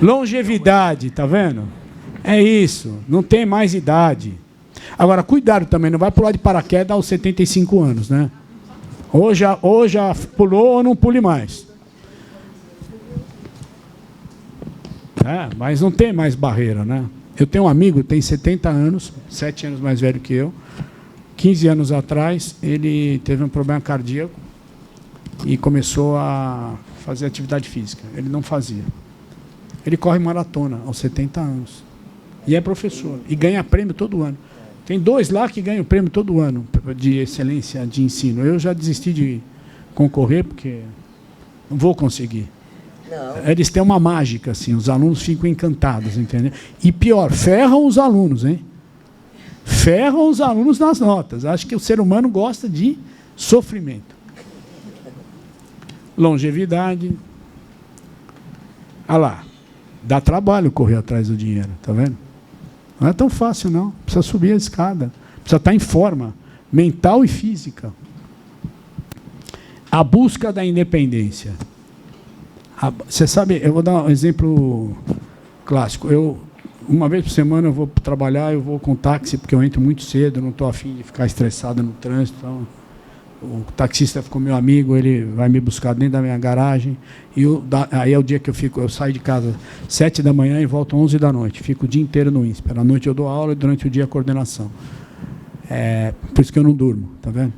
Longevidade, tá vendo? É isso, não tem mais idade. Agora, cuidado também, não vai pular de paraquedas aos 75 anos, né? Ou já pulou ou não pule mais. Mas não tem mais barreira, né? Eu tenho um amigo, tem 70 anos, 7 anos mais velho que eu. 15 anos atrás, ele teve um problema cardíaco e começou a fazer atividade física. Ele não fazia. Ele corre maratona aos 70 anos. E é professor. E ganha prêmio todo ano. Tem 2 lá que ganham prêmio todo ano de excelência de ensino. Eu já desisti de concorrer porque não vou conseguir. Não. Eles têm uma mágica, assim, os alunos ficam encantados, entendeu? E pior, ferram os alunos, hein? Ferram os alunos nas notas. Acho que o ser humano gosta de sofrimento. Longevidade. Olha lá, dá trabalho correr atrás do dinheiro, tá vendo? Não é tão fácil, não. Precisa subir a escada. Precisa estar em forma, mental e física. A busca da independência. Você sabe, eu vou dar um exemplo clássico. Uma vez por semana eu vou trabalhar, eu vou com táxi, porque eu entro muito cedo, não estou afim de ficar estressado no trânsito. Então, o taxista ficou meu amigo, ele vai me buscar dentro da minha garagem. Aí é o dia que eu saio de casa 7 da manhã e volto 11 da noite. Fico o dia inteiro no INSPER. À noite eu dou aula e durante o dia a coordenação. Por isso que eu não durmo, tá vendo?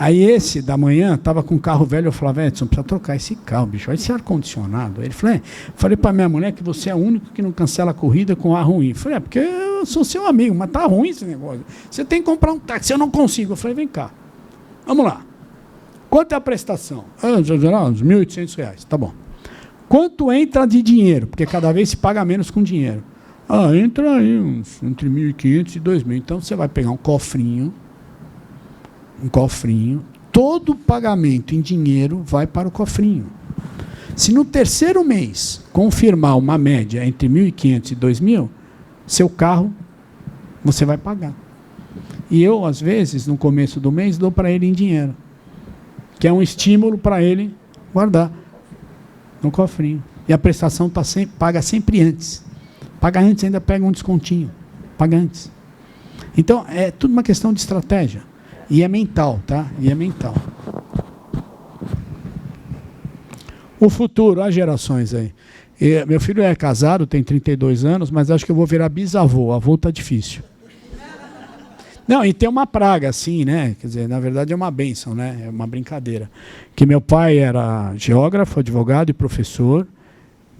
Aí esse da manhã estava com um carro velho, eu falava, Edson, precisa trocar esse carro, bicho, esse ar-condicionado. Ele falou, falei para minha mulher que você é o único que não cancela a corrida com ar ruim. Eu falei, porque eu sou seu amigo, mas tá ruim esse negócio. Você tem que comprar um táxi, eu não consigo. Eu falei, vem cá, vamos lá. Quanto é a prestação? Uns R$ 1.800, tá bom. Quanto entra de dinheiro? Porque cada vez se paga menos com dinheiro. Entra aí entre 1.500 e 2.000. Então você vai pegar um cofrinho, todo pagamento em dinheiro vai para o cofrinho. Se no terceiro mês confirmar uma média entre 1.500 e 2.000, seu carro você vai pagar. E eu, às vezes, no começo do mês, dou para ele em dinheiro, que é um estímulo para ele guardar no cofrinho. E a prestação paga sempre antes. Paga antes, ainda pega um descontinho. Paga antes. Então, é tudo uma questão de estratégia. E é mental, tá? E é mental. O futuro, as gerações aí. Meu filho é casado, tem 32 anos, mas acho que eu vou virar bisavô. Avô está difícil. Não, e tem uma praga, assim, né? Quer dizer, na verdade é uma bênção, né? É uma brincadeira. Que meu pai era geógrafo, advogado e professor.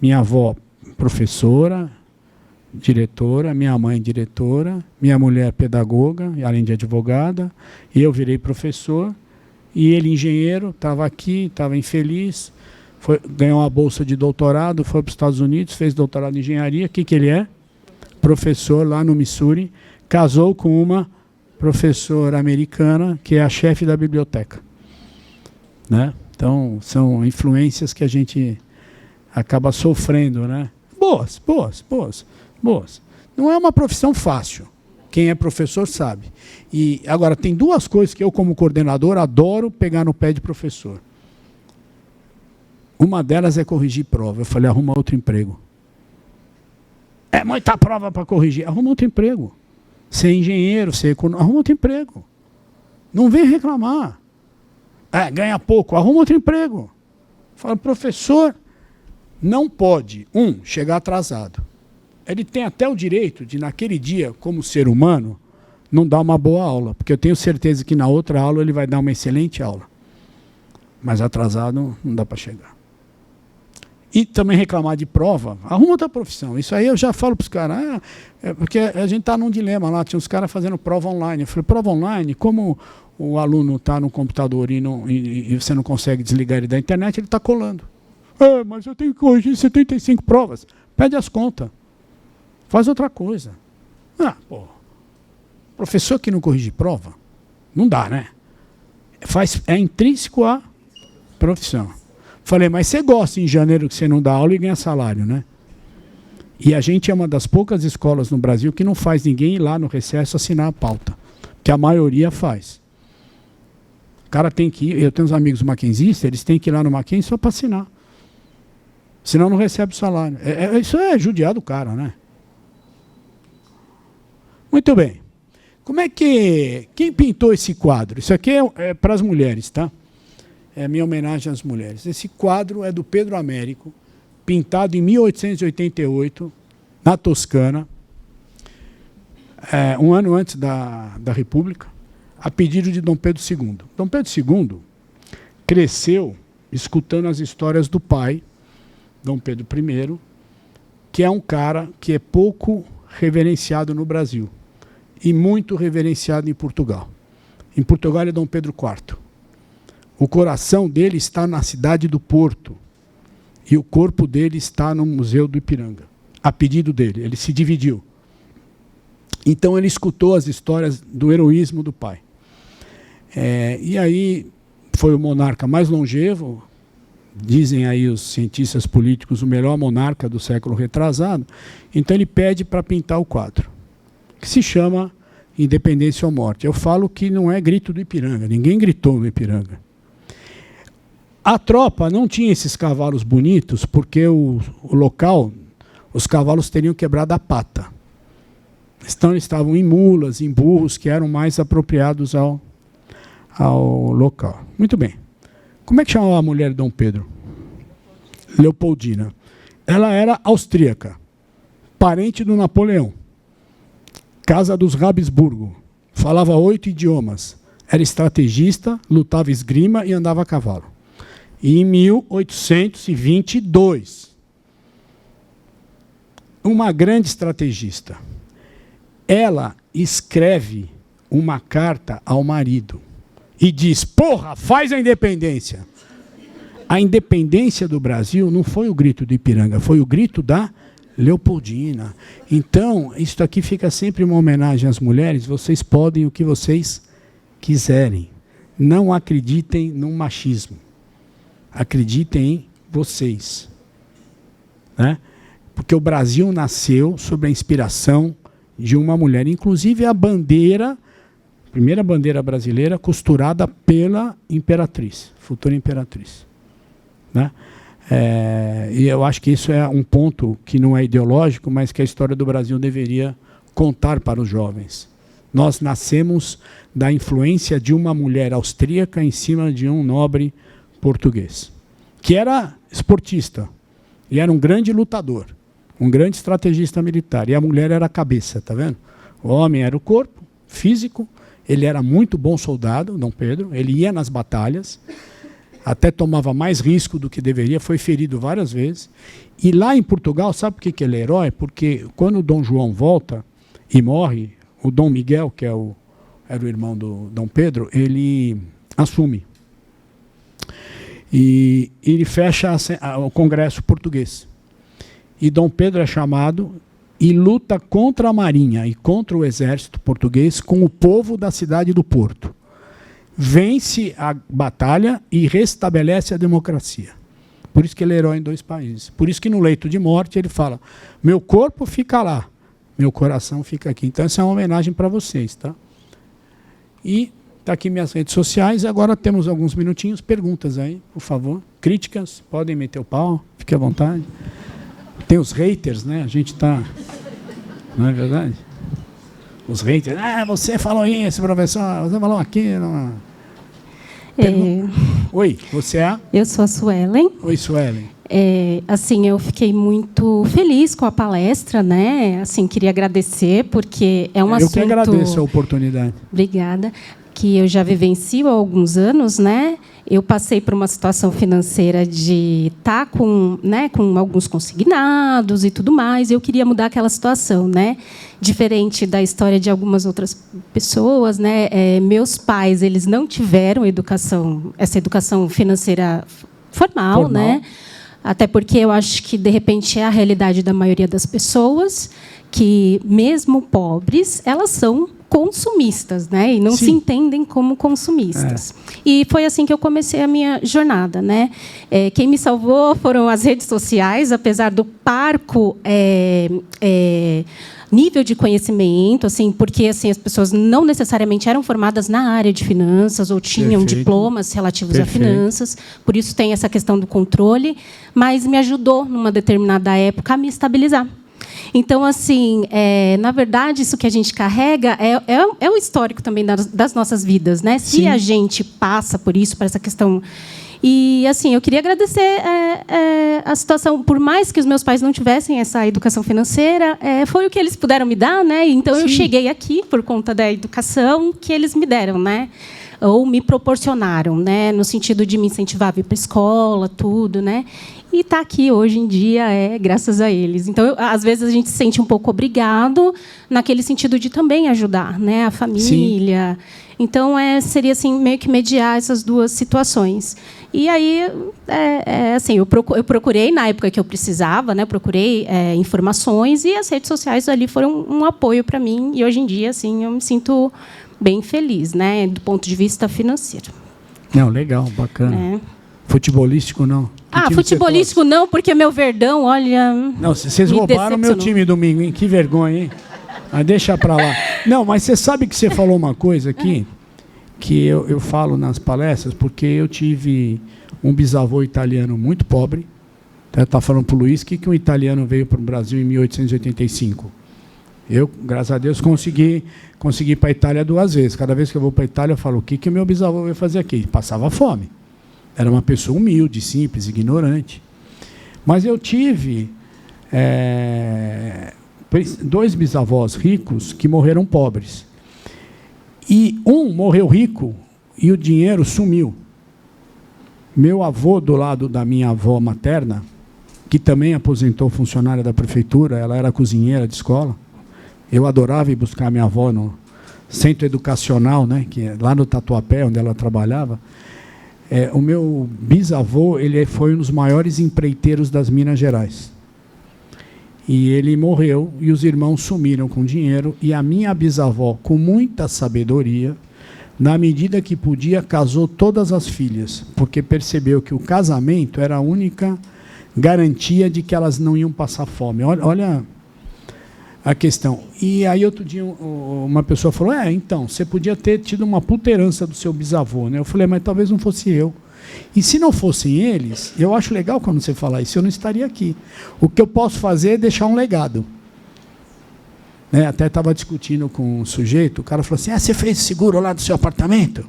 Minha avó, professora, diretora, minha mãe diretora, minha mulher pedagoga, além de advogada, e eu virei professor, e ele engenheiro, estava aqui, estava infeliz, ganhou uma bolsa de doutorado, foi para os Estados Unidos, fez doutorado em engenharia. O que ele é? Professor lá no Missouri, casou com uma professora americana, que é a chefe da biblioteca. Né? Então, são influências que a gente acaba sofrendo, né? Boas. Não é uma profissão fácil. Quem é professor sabe. E agora, tem 2 coisas que eu, como coordenador, adoro pegar no pé de professor. Uma delas é corrigir prova. Eu falei, arruma outro emprego. É muita prova para corrigir. Arruma outro emprego. Ser engenheiro, ser econômico, arruma outro emprego. Não vem reclamar. Ganha pouco, arruma outro emprego. Fala, professor não pode, chegar atrasado. Ele tem até o direito de, naquele dia, como ser humano, não dar uma boa aula, porque eu tenho certeza que na outra aula ele vai dar uma excelente aula. Mas atrasado não dá para chegar. E também reclamar de prova, arruma outra profissão. Isso aí eu já falo para os caras, porque a gente está num dilema lá, tinha uns caras fazendo prova online. Eu falei, prova online, como o aluno está no computador e você não consegue desligar ele da internet, ele está colando. Mas eu tenho que corrigir 75 provas. Pede as contas. Faz outra coisa. Professor que não corrige prova, não dá, né? É intrínseco à profissão. Falei, mas você gosta em janeiro que você não dá aula e ganha salário, né? E a gente é uma das poucas escolas no Brasil que não faz ninguém ir lá no recesso assinar a pauta, que a maioria faz. O cara tem que ir, eu tenho uns amigos mackenzistas, eles têm que ir lá no Mackenzie só para assinar. Senão não recebe o salário. Isso é judiar do cara, né? Muito bem. Como é que... Quem pintou esse quadro? Isso aqui é para as mulheres, tá? É a minha homenagem às mulheres. Esse quadro é do Pedro Américo, pintado em 1888, na Toscana, um ano antes da República, a pedido de Dom Pedro II. Dom Pedro II cresceu escutando as histórias do pai, Dom Pedro I, que é um cara que é pouco reverenciado no Brasil e muito reverenciado em Portugal. Em Portugal é Dom Pedro IV. O coração dele está na cidade do Porto e o corpo dele está no Museu do Ipiranga, a pedido dele. Ele se dividiu. Então ele escutou as histórias do heroísmo do pai. E aí foi o monarca mais longevo, dizem aí os cientistas políticos, o melhor monarca do século retrasado. Então ele pede para pintar o quadro, que se chama Independência ou Morte. Eu falo que não é grito do Ipiranga, ninguém gritou no Ipiranga. A tropa não tinha esses cavalos bonitos, porque o local, os cavalos teriam quebrado a pata. Então eles estavam em mulas, em burros, que eram mais apropriados ao local. Muito bem. Como é que chamava a mulher de Dom Pedro? Leopoldina. Ela era austríaca, parente do Napoleão, casa dos Habsburgo, falava 8 idiomas, era estrategista, lutava esgrima e andava a cavalo. E em 1822, uma grande estrategista, ela escreve uma carta ao marido e diz: porra, faz a independência. A independência do Brasil não foi o grito do Ipiranga, foi o grito da Leopoldina. Então, isso aqui fica sempre uma homenagem às mulheres. Vocês podem o que vocês quiserem. Não acreditem no machismo. Acreditem em vocês. Né? Porque o Brasil nasceu sob a inspiração de uma mulher. Inclusive a bandeira, a primeira bandeira brasileira, costurada pela imperatriz, futura imperatriz. Né? E eu acho que isso é um ponto que não é ideológico, mas que a história do Brasil deveria contar para os jovens. Nós nascemos da influência de uma mulher austríaca em cima de um nobre português, que era esportista e era um grande lutador, um grande estrategista militar, e a mulher era a cabeça, tá vendo? O homem era o corpo físico, ele era muito bom soldado, Dom Pedro, ele ia nas batalhas, até tomava mais risco do que deveria, foi ferido várias vezes. E lá em Portugal, sabe por que ele é herói? Porque quando o Dom João volta e morre, o Dom Miguel, que era o irmão do Dom Pedro, ele assume. E ele fecha o Congresso Português. E Dom Pedro é chamado e luta contra a Marinha e contra o exército português com o povo da cidade do Porto. Vence a batalha e restabelece a democracia. Por isso que ele é herói em 2 países. Por isso que no leito de morte ele fala: meu corpo fica lá, meu coração fica aqui. Então essa é uma homenagem para vocês, tá? E está aqui minhas redes sociais. Agora temos alguns minutinhos. Perguntas aí, por favor. Críticas, podem meter o pau, fique à vontade. Tem os haters, né? A gente está... Não é verdade? Os haters. Ah, você falou isso, professor. Você falou aquilo. Oi, você é? Eu sou a Suelen. Oi, Suelen. Assim, eu fiquei muito feliz com a palestra, né? Assim, queria agradecer, porque é um assunto... Eu que agradeço a oportunidade. Obrigada. Que eu já vivencio há alguns anos, né? Eu passei por uma situação financeira de estar com alguns consignados e tudo mais. Eu queria mudar aquela situação, né? Diferente da história de algumas outras pessoas, né? Meus pais, eles não tiveram essa educação financeira formal, né? Até porque eu acho que, de repente, é a realidade da maioria das pessoas, que, mesmo pobres, elas são consumistas, né? E não Sim. se entendem como consumistas. E foi assim que eu comecei a minha jornada, né? Quem me salvou foram as redes sociais, apesar do parco nível de conhecimento, assim, porque assim as pessoas não necessariamente eram formadas na área de finanças ou tinham Perfeito. diplomas relativos Perfeito. a finanças, por isso tem essa questão do controle, mas me ajudou numa determinada época a me estabilizar. Então, assim, na verdade, isso que a gente carrega é o histórico também das nossas vidas, né? Se a gente passa por isso, por essa questão. E, assim, eu queria agradecer a situação, por mais que os meus pais não tivessem essa educação financeira, foi o que eles puderam me dar, né? Então, eu cheguei aqui por conta da educação que eles me deram, né? Ou me proporcionaram, né? No sentido de me incentivar a vir para a escola, tudo, né? E estar aqui hoje em dia graças a eles. Então, às vezes, a gente se sente um pouco obrigado naquele sentido de também ajudar, né? A família. Sim. Então, seria assim, meio que mediar essas duas situações. E aí, assim, eu procurei, na época que eu precisava, né? Procurei informações e as redes sociais ali foram um apoio para mim. E, hoje em dia, assim, eu me sinto bem feliz, né? Do ponto de vista financeiro. Não, legal, bacana. Futebolístico, não? Futebolístico não, porque meu Verdão, olha... Não, vocês roubaram meu time domingo, hein? Que vergonha, hein? Mas deixa pra lá. Não, mas você sabe que você falou uma coisa aqui, que eu falo nas palestras, porque eu tive um bisavô italiano muito pobre. Está falando para o Luiz que um italiano veio para o Brasil em 1885. Eu, graças a Deus, consegui ir para a Itália 2 vezes. Cada vez que eu vou para a Itália, eu falo, o que o meu bisavô veio fazer aqui? Passava fome. Era uma pessoa humilde, simples, ignorante. Mas eu tive 2 bisavós ricos que morreram pobres. E um morreu rico e o dinheiro sumiu. Meu avô, do lado da minha avó materna, que também aposentou funcionária da prefeitura, ela era cozinheira de escola. Eu adorava ir buscar minha avó no centro educacional, né, que é lá no Tatuapé, onde ela trabalhava. O meu bisavô, ele foi um dos maiores empreiteiros das Minas Gerais. E ele morreu e os irmãos sumiram com dinheiro. E a minha bisavó, com muita sabedoria, na medida que podia, casou todas as filhas, porque percebeu que o casamento era a única garantia de que elas não iam passar fome. Olha a questão. E aí, outro dia, uma pessoa falou, então, você podia ter tido uma puta herança do seu bisavô, né? Eu falei, mas talvez não fosse eu. E se não fossem eles, eu acho legal quando você fala isso, eu não estaria aqui. O que eu posso fazer é deixar um legado. Né? Até estava discutindo com um sujeito, o cara falou assim, você fez seguro lá do seu apartamento? Eu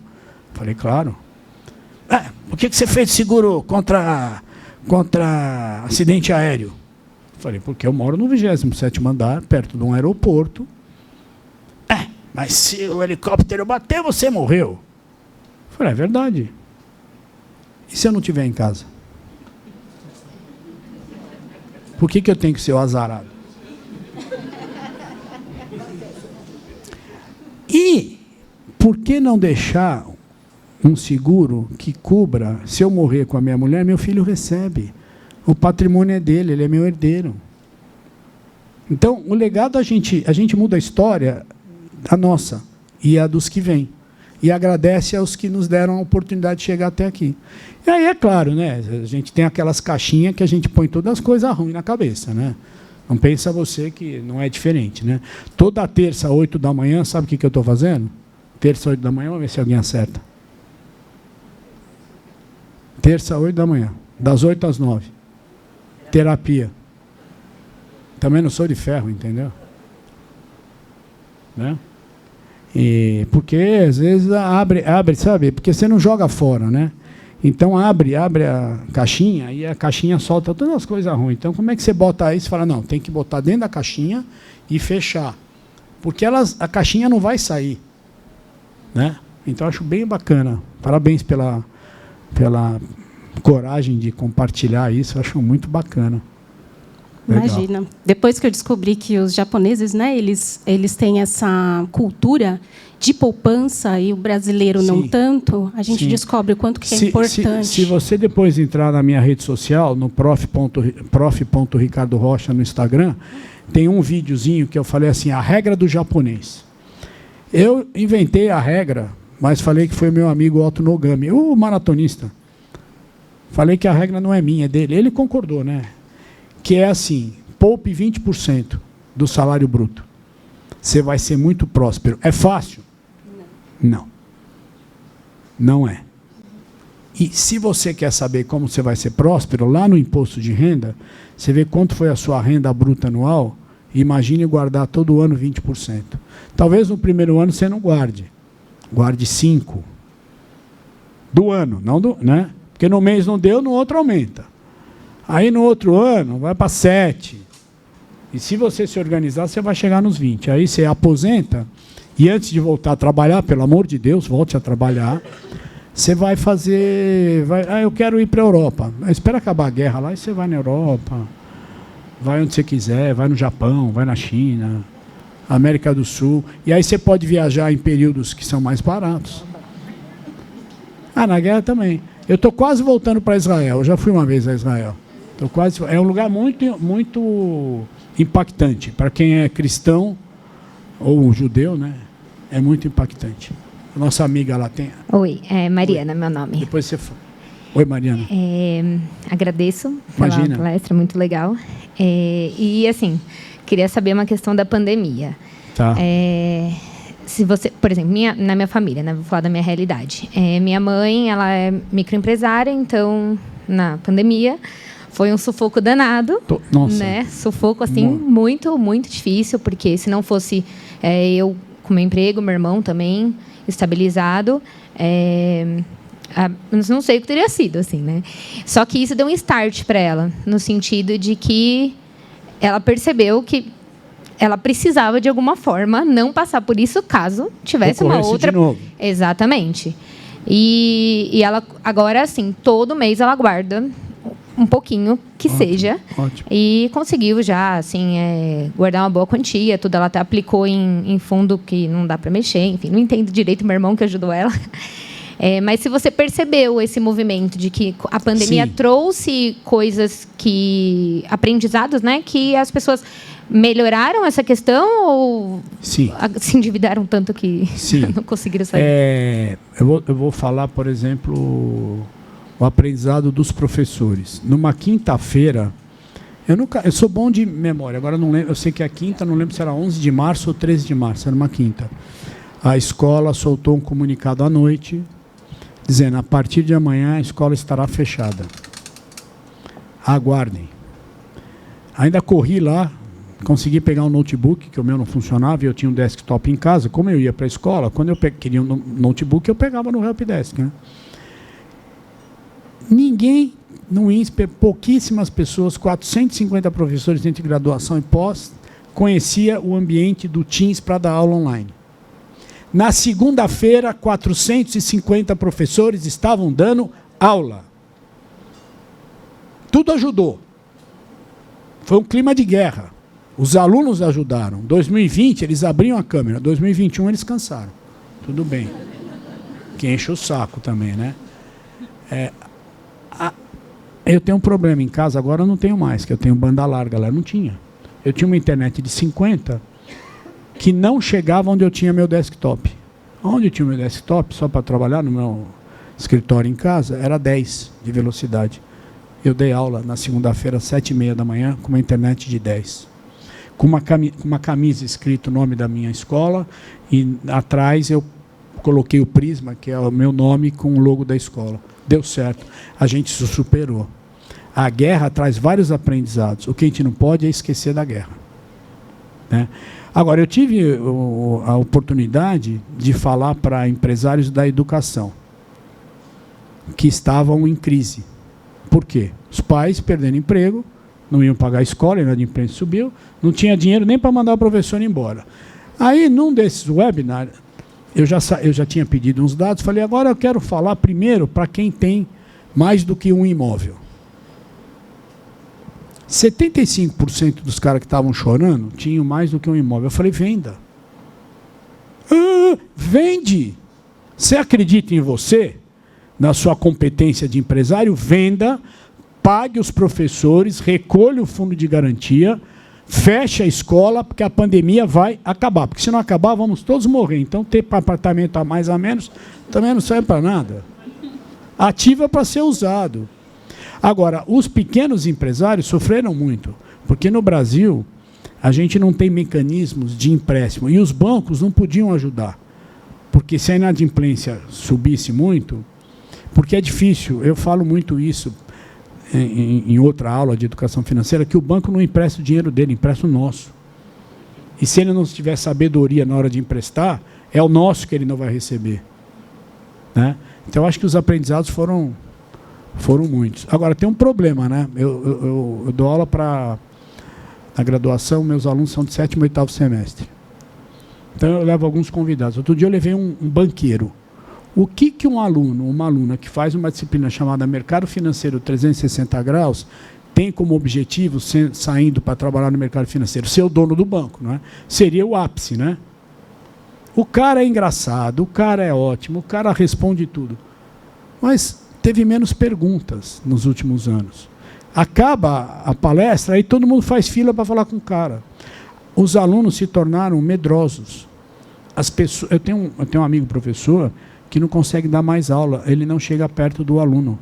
falei, claro. Por que você fez seguro contra acidente aéreo? Eu falei, porque eu moro no 27º andar, perto de um aeroporto. Mas se o helicóptero bater, você morreu. Eu falei, é verdade. E se eu não estiver em casa? Por que eu tenho que ser o azarado? E por que não deixar um seguro que cubra, se eu morrer com a minha mulher, meu filho recebe. O patrimônio é dele, ele é meu herdeiro. Então, o legado, a gente muda a história, a nossa e a dos que vêm. E agradece aos que nos deram a oportunidade de chegar até aqui. E aí, é claro, né, a gente tem aquelas caixinhas que a gente põe todas as coisas ruins na cabeça. Né? Não pensa você que não é diferente. Né? Toda terça, 8 da manhã, sabe o que eu estou fazendo? Terça, 8 da manhã, vamos ver se alguém acerta. Terça, 8 da manhã. Das 8 às 9. Terapia. Também não sou de ferro, entendeu? Né? E porque às vezes abre, sabe? Porque você não joga fora, né? Então abre a caixinha e a caixinha solta todas as coisas ruins. Então como é que você bota isso e fala, não, tem que botar dentro da caixinha e fechar. Porque a caixinha não vai sair. Né? Então acho bem bacana. Parabéns pela coragem de compartilhar isso, acho muito bacana. Legal. Imagina. Depois que eu descobri que os japoneses, né, eles têm essa cultura de poupança e o brasileiro não tanto, a gente descobre o quanto que é importante. Se você depois entrar na minha rede social, no prof.ricardo Rocha no Instagram, tem um videozinho que eu falei assim, a regra do japonês. Eu inventei a regra, mas falei que foi o meu amigo Otto Nogami, o maratonista. Falei que a regra não é minha, é dele. Ele concordou, né? Que é assim, poupe 20% do salário bruto. Você vai ser muito próspero. É fácil? Não. Não é. E se você quer saber como você vai ser próspero, lá no imposto de renda, você vê quanto foi a sua renda bruta anual, e imagine guardar todo ano 20%. Talvez no primeiro ano você não guarde. Guarde 5%. Do ano, não do, né? Porque no mês não deu, no outro aumenta. Aí no outro ano vai para 7%. E se você se organizar, você vai chegar nos 20%. Aí você aposenta, e antes de voltar a trabalhar, pelo amor de Deus, volte a trabalhar, você vai fazer... eu quero ir para a Europa. Espera acabar a guerra lá e você vai na Europa. Vai onde você quiser, vai no Japão, vai na China, América do Sul. E aí você pode viajar em períodos que são mais baratos. Na guerra também. Eu estou quase voltando para Israel. Eu já fui uma vez a Israel. É um lugar muito, muito impactante. Para quem é cristão ou judeu, né? É muito impactante. Nossa amiga lá tem... Oi, Mariana, meu nome. Depois você fala. Oi, Mariana. Agradeço pela palestra, muito legal. E, assim, queria saber uma questão da pandemia. Tá. Se você, por exemplo, na minha família, né, vou falar da minha realidade. Minha mãe, ela é microempresária, então, na pandemia, foi um sufoco danado. Nossa. Né? Sufoco, assim, muito, muito difícil, porque se não fosse eu com meu emprego, meu irmão também estabilizado, não sei o que teria sido, assim, né? Só que isso deu um start para ela, no sentido de que ela percebeu que ela precisava, de alguma forma, não passar por isso caso tivesse uma outra... De novo. Exatamente. E ela, agora, assim, todo mês ela guarda um pouquinho, que seja. Ótimo. E conseguiu já, assim, guardar uma boa quantia, tudo. Ela até aplicou em fundo que não dá para mexer, enfim, não entendo direito, meu irmão que ajudou ela. Mas se você percebeu esse movimento de que a pandemia trouxe coisas aprendizados, né, que as pessoas melhoraram essa questão ou se endividaram tanto que não conseguiram sair? Eu vou falar, por exemplo, o aprendizado dos professores. Numa quinta-feira, eu sou bom de memória, agora não lembro, eu sei que é quinta, não lembro se era 11 de março ou 13 de março, era uma quinta. A escola soltou um comunicado à noite, dizendo, a partir de amanhã a escola estará fechada. Aguardem. Ainda corri lá, consegui pegar um notebook, que o meu não funcionava, e eu tinha um desktop em casa. Como eu ia para a escola, quando eu queria um notebook, eu pegava no helpdesk, né? Ninguém no INSPER, pouquíssimas pessoas, 450 professores entre graduação e pós, conhecia o ambiente do Teams para dar aula online. Na segunda-feira, 450 professores estavam dando aula. Tudo ajudou. Foi um clima de guerra. Os alunos ajudaram. 2020, eles abriam a câmera. 2021, eles cansaram. Tudo bem. Que enche o saco também, né? Eu tenho um problema em casa, agora eu não tenho mais, que eu tenho banda larga lá. Não tinha. Eu tinha uma internet de 50 que não chegava onde eu tinha meu desktop. Onde eu tinha meu desktop, só para trabalhar no meu escritório em casa, era 10 de velocidade. Eu dei aula na segunda-feira, às 7h30 da manhã, com uma internet de 10. Com uma camisa escrito o nome da minha escola, e atrás eu coloquei o Prisma, que é o meu nome, com o logo da escola. Deu certo. A gente se superou. A guerra traz vários aprendizados. O que a gente não pode é esquecer da guerra. Né? Agora, eu tive a oportunidade de falar para empresários da educação que estavam em crise. Por quê? Os pais perdendo emprego, não iam pagar a escola, a inadimplência subiu, não tinha dinheiro nem para mandar o professor embora. Aí, num desses webinars, eu já tinha pedido uns dados, falei, agora eu quero falar primeiro para quem tem mais do que um imóvel. 75% dos caras que estavam chorando tinham mais do que um imóvel. Eu falei, venda. Vende. Você acredita em você? Na sua competência de empresário? Venda, pague os professores, recolha o fundo de garantia, fecha a escola, porque a pandemia vai acabar. Porque se não acabar, vamos todos morrer. Então, ter apartamento a mais a menos também não serve para nada. Ativo é para ser usado. Agora, os pequenos empresários sofreram muito, porque no Brasil a gente não tem mecanismos de empréstimo e os bancos não podiam ajudar, porque se a inadimplência subisse muito, porque é difícil, eu falo muito isso em outra aula de educação financeira, que o banco não empresta o dinheiro dele, empresta o nosso. E se ele não tiver sabedoria na hora de emprestar, é o nosso que ele não vai receber. Né? Então, eu acho que os aprendizados foram muitos. Agora, tem um problema, né? Eu dou aula na graduação, meus alunos são de 7º e 8º semestre. Então, eu levo alguns convidados. Outro dia eu levei um banqueiro. O que um aluno, uma aluna que faz uma disciplina chamada Mercado Financeiro 360 graus, tem como objetivo, saindo para trabalhar no mercado financeiro, ser o dono do banco, não é? Seria o ápice, né? O cara é engraçado, o cara é ótimo, o cara responde tudo. Mas teve menos perguntas nos últimos anos. Acaba a palestra, aí todo mundo faz fila para falar com o cara. Os alunos se tornaram medrosos. Eu tenho um amigo professor que não consegue dar mais aula, ele não chega perto do aluno.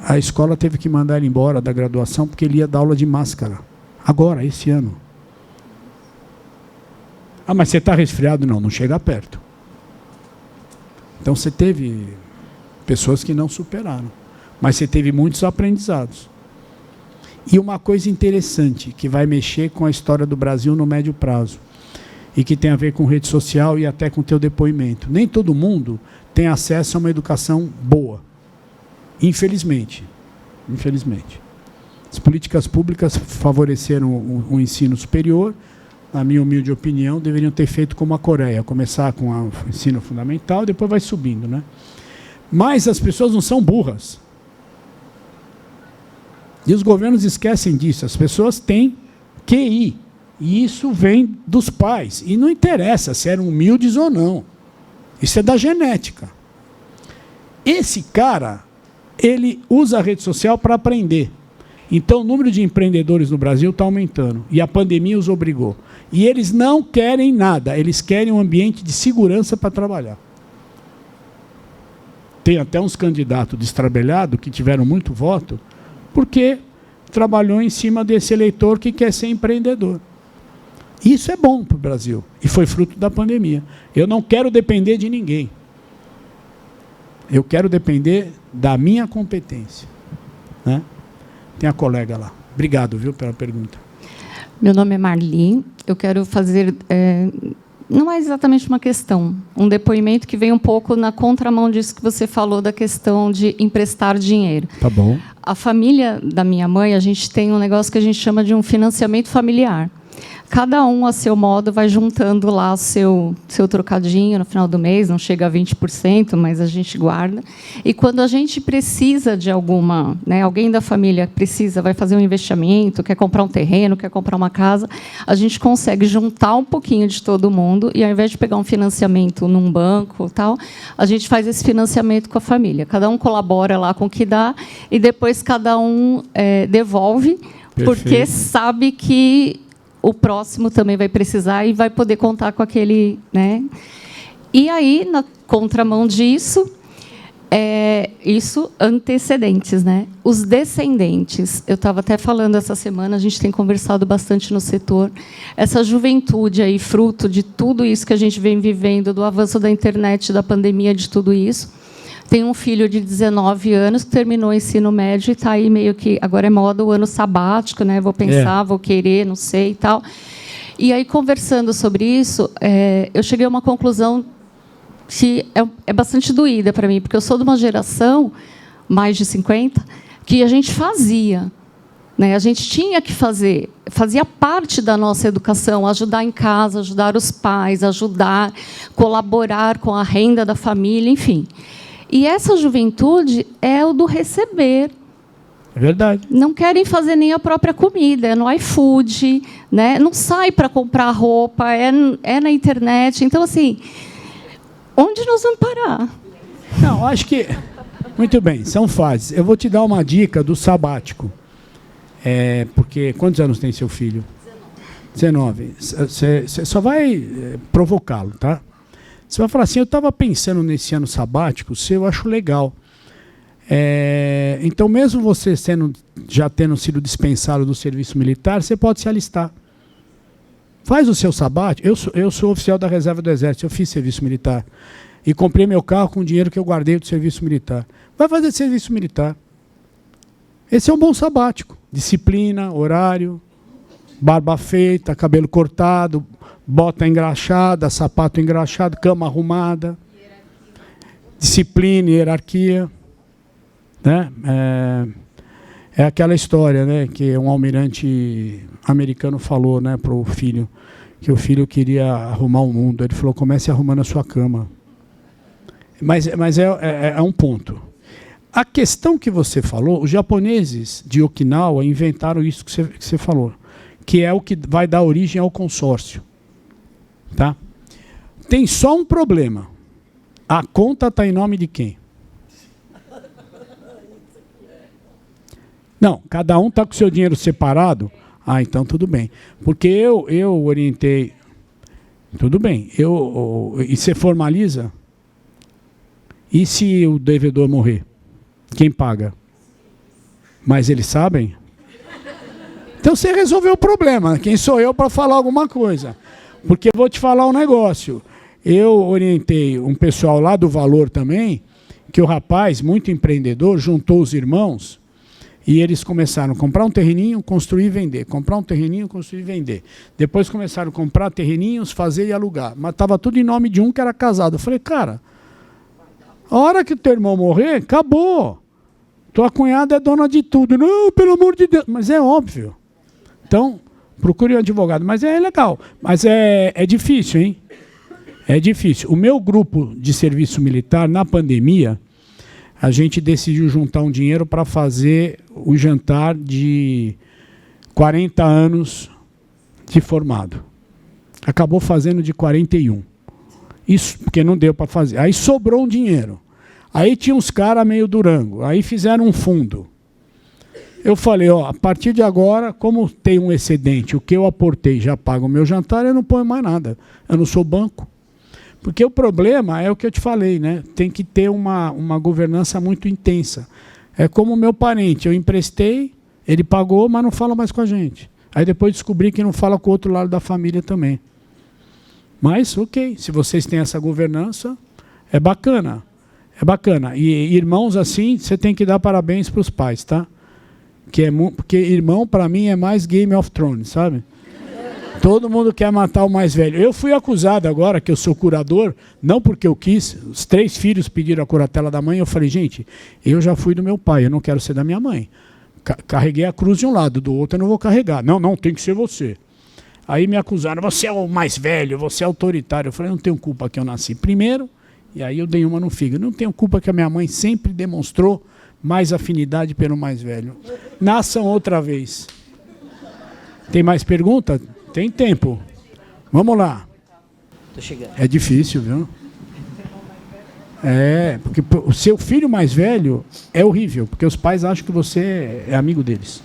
A escola teve que mandar ele embora da graduação porque ele ia dar aula de máscara. Agora, esse ano. Ah, mas você está resfriado? Não chega perto. Então você teve pessoas que não superaram. Mas você teve muitos aprendizados. E uma coisa interessante, que vai mexer com a história do Brasil no médio prazo, e que tem a ver com rede social e até com o teu depoimento. Nem todo mundo tem acesso a uma educação boa. Infelizmente. Infelizmente. As políticas públicas favoreceram o ensino superior, na minha humilde opinião, deveriam ter feito como a Coreia, começar com o ensino fundamental, depois vai subindo, né? Mas as pessoas não são burras. E os governos esquecem disso. As pessoas têm QI. E isso vem dos pais. E não interessa se eram humildes ou não. Isso é da genética. Esse cara, ele usa a rede social para aprender. Então, o número de empreendedores no Brasil está aumentando. E a pandemia os obrigou. E eles não querem nada. Eles querem um ambiente de segurança para trabalhar. Tem até uns candidatos destrabelhados que tiveram muito voto, porque trabalhou em cima desse eleitor que quer ser empreendedor. Isso é bom para o Brasil. E foi fruto da pandemia. Eu não quero depender de ninguém. Eu quero depender da minha competência. Né? Tem a colega lá. Obrigado, viu, pela pergunta. Meu nome é Marli. Eu quero fazer... não é exatamente uma questão. Um depoimento que vem um pouco na contramão disso que você falou, da questão de emprestar dinheiro. Tá bom. A família da minha mãe, a gente tem um negócio que a gente chama de um financiamento familiar. Cada um, a seu modo, vai juntando lá o seu trocadinho no final do mês, não chega a 20%, mas a gente guarda. E quando a gente precisa de alguma... Né, alguém da família precisa, vai fazer um investimento, quer comprar um terreno, quer comprar uma casa, a gente consegue juntar um pouquinho de todo mundo e, ao invés de pegar um financiamento num banco, tal, a gente faz esse financiamento com a família. Cada um colabora lá com o que dá e depois cada um devolve, Perfeito. Porque sabe que o próximo também vai precisar e vai poder contar com aquele... Né? E aí, na contramão disso, isso antecedentes. Né? Os descendentes, eu estava até falando essa semana, a gente tem conversado bastante no setor, essa juventude aí, fruto de tudo isso que a gente vem vivendo, do avanço da internet, da pandemia, de tudo isso. Tem um filho de 19 anos que terminou o ensino médio e está aí meio que... Agora é moda o ano sabático, né? Vou pensar, vou querer, não sei e tal. E aí, conversando sobre isso, eu cheguei a uma conclusão que é bastante doída para mim, porque eu sou de uma geração, mais de 50, que a gente fazia. Né? A gente tinha que fazer. Fazia parte da nossa educação, ajudar em casa, ajudar os pais, ajudar, colaborar com a renda da família, enfim. E essa juventude é o do receber. É verdade. Não querem fazer nem a própria comida, é no iFood, né? Não sai para comprar roupa, é na internet. Então, assim, onde nós vamos parar? Não, acho que... Muito bem, são fases. Eu vou te dar uma dica do sabático. Porque quantos anos tem seu filho? 19. Você só vai provocá-lo, tá? Você vai falar assim, eu estava pensando nesse ano sabático, eu acho legal. Então, mesmo você já tendo sido dispensado do serviço militar, você pode se alistar. Faz o seu sabático. Eu sou oficial da reserva do Exército, eu fiz serviço militar. E comprei meu carro com o dinheiro que eu guardei do serviço militar. Vai fazer serviço militar. Esse é um bom sabático. Disciplina, horário, barba feita, cabelo cortado, bota engraxada, sapato engraxado, cama arrumada. Disciplina e hierarquia. Né? É aquela história, né, que um almirante americano falou, né, para o filho, que o filho queria arrumar o mundo. Ele falou, comece arrumando a sua cama. Mas é um ponto. A questão que você falou, os japoneses de Okinawa inventaram isso que você falou, que é o que vai dar origem ao consórcio. Tá? Tem só um problema. A conta está em nome de quem? Não, cada um está com o seu dinheiro separado. Ah, então tudo bem. Porque eu orientei... Tudo bem. E você formaliza? E se o devedor morrer? Quem paga? Mas eles sabem? Então você resolveu o problema. Quem sou eu para falar alguma coisa? Porque eu vou te falar um negócio. Eu orientei um pessoal lá do Valor também, que o rapaz, muito empreendedor, juntou os irmãos e eles começaram a comprar um terreninho, construir e vender. Comprar um terreninho, construir e vender. Depois começaram a comprar terreninhos, fazer e alugar. Mas estava tudo em nome de um que era casado. Eu falei, cara, a hora que o teu irmão morrer, acabou. Tua cunhada é dona de tudo. Não, pelo amor de Deus. Mas é óbvio. Então, procure um advogado. Mas é legal. Mas é difícil, hein? É difícil. O meu grupo de serviço militar, na pandemia, a gente decidiu juntar um dinheiro para fazer o jantar de 40 anos de formado. Acabou fazendo de 41. Isso porque não deu para fazer. Aí sobrou um dinheiro. Aí tinha uns caras meio Durango. Aí fizeram um fundo. Eu falei, ó, a partir de agora, como tem um excedente, o que eu aportei já paga o meu jantar, eu não ponho mais nada. Eu não sou banco. Porque o problema é o que eu te falei, né? Tem que ter uma governança muito intensa. É como o meu parente, eu emprestei, ele pagou, mas não fala mais com a gente. Aí depois descobri que não fala com o outro lado da família também. Mas, ok, se vocês têm essa governança, é bacana. É bacana. E irmãos assim, você tem que dar parabéns para os pais, tá? Porque irmão, para mim, é mais Game of Thrones, sabe? Todo mundo quer matar o mais velho. Eu fui acusado agora, que eu sou curador, não porque eu quis. Os 3 filhos pediram a curatela da mãe. Eu falei, gente, eu já fui do meu pai, eu não quero ser da minha mãe. Carreguei a cruz de um lado, do outro eu não vou carregar. Não, tem que ser você. Aí me acusaram, você é o mais velho, você é autoritário. Eu falei, não tenho culpa que eu nasci primeiro, e aí eu dei uma no fígado. Não tenho culpa que a minha mãe sempre demonstrou mais afinidade pelo mais velho. Nasçam outra vez. Tem mais pergunta? Tem tempo. Vamos lá. Tô chegando. É difícil, viu? Porque o seu filho mais velho é horrível, porque os pais acham que você é amigo deles.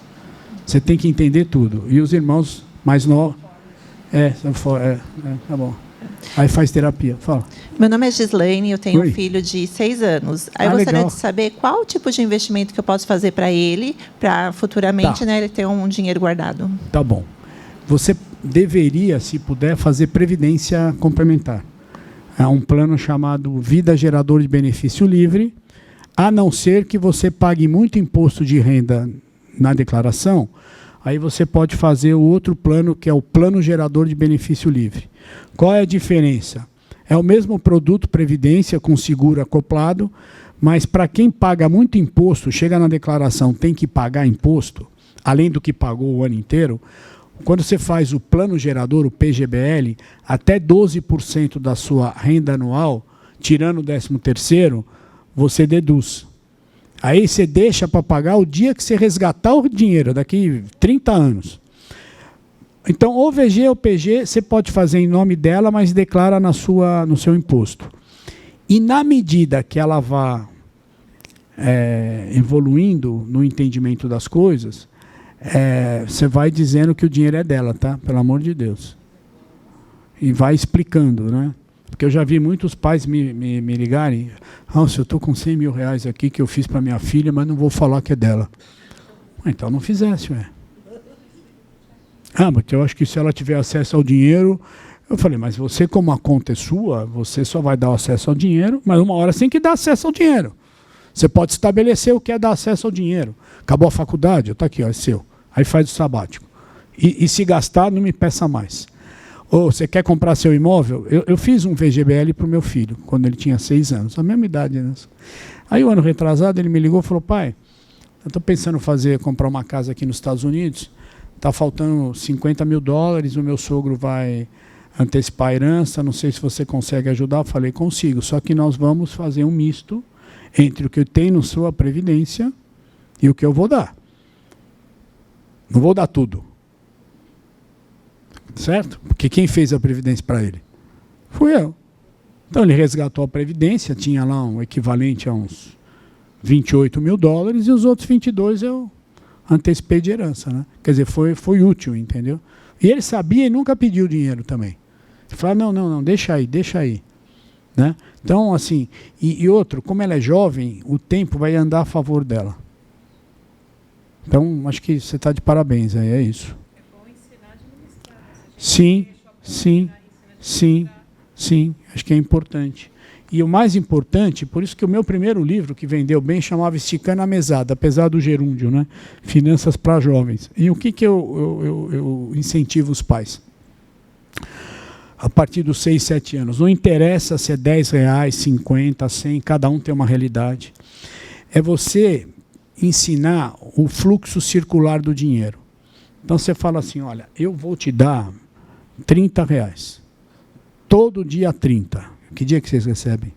Você tem que entender tudo. E os irmãos mais novos... tá bom. Aí faz terapia. Fala. Meu nome é Gislaine, eu tenho Oi. um filho de 6 anos. Aí eu gostaria legal. de saber qual tipo de investimento que eu posso fazer para ele, para futuramente, Tá. né, ele ter um dinheiro guardado. Tá bom. Você deveria, se puder, fazer previdência complementar. É um plano chamado Vida Gerador de Benefício Livre, a não ser que você pague muito imposto de renda na declaração, aí você pode fazer o outro plano, que é o Plano Gerador de Benefício Livre. Qual é a diferença? É o mesmo produto Previdência com seguro acoplado, mas para quem paga muito imposto, chega na declaração, tem que pagar imposto, além do que pagou o ano inteiro. Quando você faz o plano gerador, o PGBL, até 12% da sua renda anual, tirando o 13º, você deduz. Aí você deixa para pagar o dia que você resgatar o dinheiro, daqui 30 anos. Então, o VG ou PG, você pode fazer em nome dela, mas declara no seu imposto. E na medida que ela vá evoluindo no entendimento das coisas, você vai dizendo que o dinheiro é dela, tá? Pelo amor de Deus. E vai explicando, né? Porque eu já vi muitos pais me ligarem. Se eu estou com 100 mil reais aqui que eu fiz para minha filha, mas não vou falar que é dela. Então não fizesse, ué. Porque eu acho que se ela tiver acesso ao dinheiro... Eu falei, mas você, como a conta é sua, você só vai dar acesso ao dinheiro, mas uma hora você tem que dar acesso ao dinheiro. Você pode estabelecer o que é dar acesso ao dinheiro. Acabou a faculdade, está aqui, é seu. Aí faz o sabático. E se gastar, não me peça mais. Ou você quer comprar seu imóvel? Eu fiz um VGBL para o meu filho, quando ele tinha 6 anos, a mesma idade. Né? Aí, o ano retrasado, ele me ligou e falou, pai, eu estou pensando em comprar uma casa aqui nos Estados Unidos, está faltando $50 mil, o meu sogro vai antecipar a herança, não sei se você consegue ajudar. Eu falei, consigo, só que nós vamos fazer um misto entre o que eu tenho na sua previdência e o que eu vou dar. Não vou dar tudo. Certo? Porque quem fez a previdência para ele? Fui eu. Então ele resgatou a previdência, tinha lá um equivalente a uns $28 mil, e os outros 22 eu antecipei de herança, né? Quer dizer, foi útil, entendeu? E ele sabia e nunca pediu dinheiro também. Ele falou, não, deixa aí. Né? Então, assim, e outro, como ela é jovem, o tempo vai andar a favor dela. Então, acho que você está de parabéns aí, é isso. É bom ensinar a administrar. Sim, acho que é importante. E o mais importante, por isso que o meu primeiro livro, que vendeu bem, chamava Esticando a Mesada, apesar do gerúndio, né? Finanças para jovens. E o que eu incentivo os pais? A partir dos 6, 7 anos. Não interessa se é R$10, 50, 100, cada um tem uma realidade. É você ensinar o fluxo circular do dinheiro. Então você fala assim, olha, eu vou te dar R$30. Todo dia 30. Que dia que vocês recebem?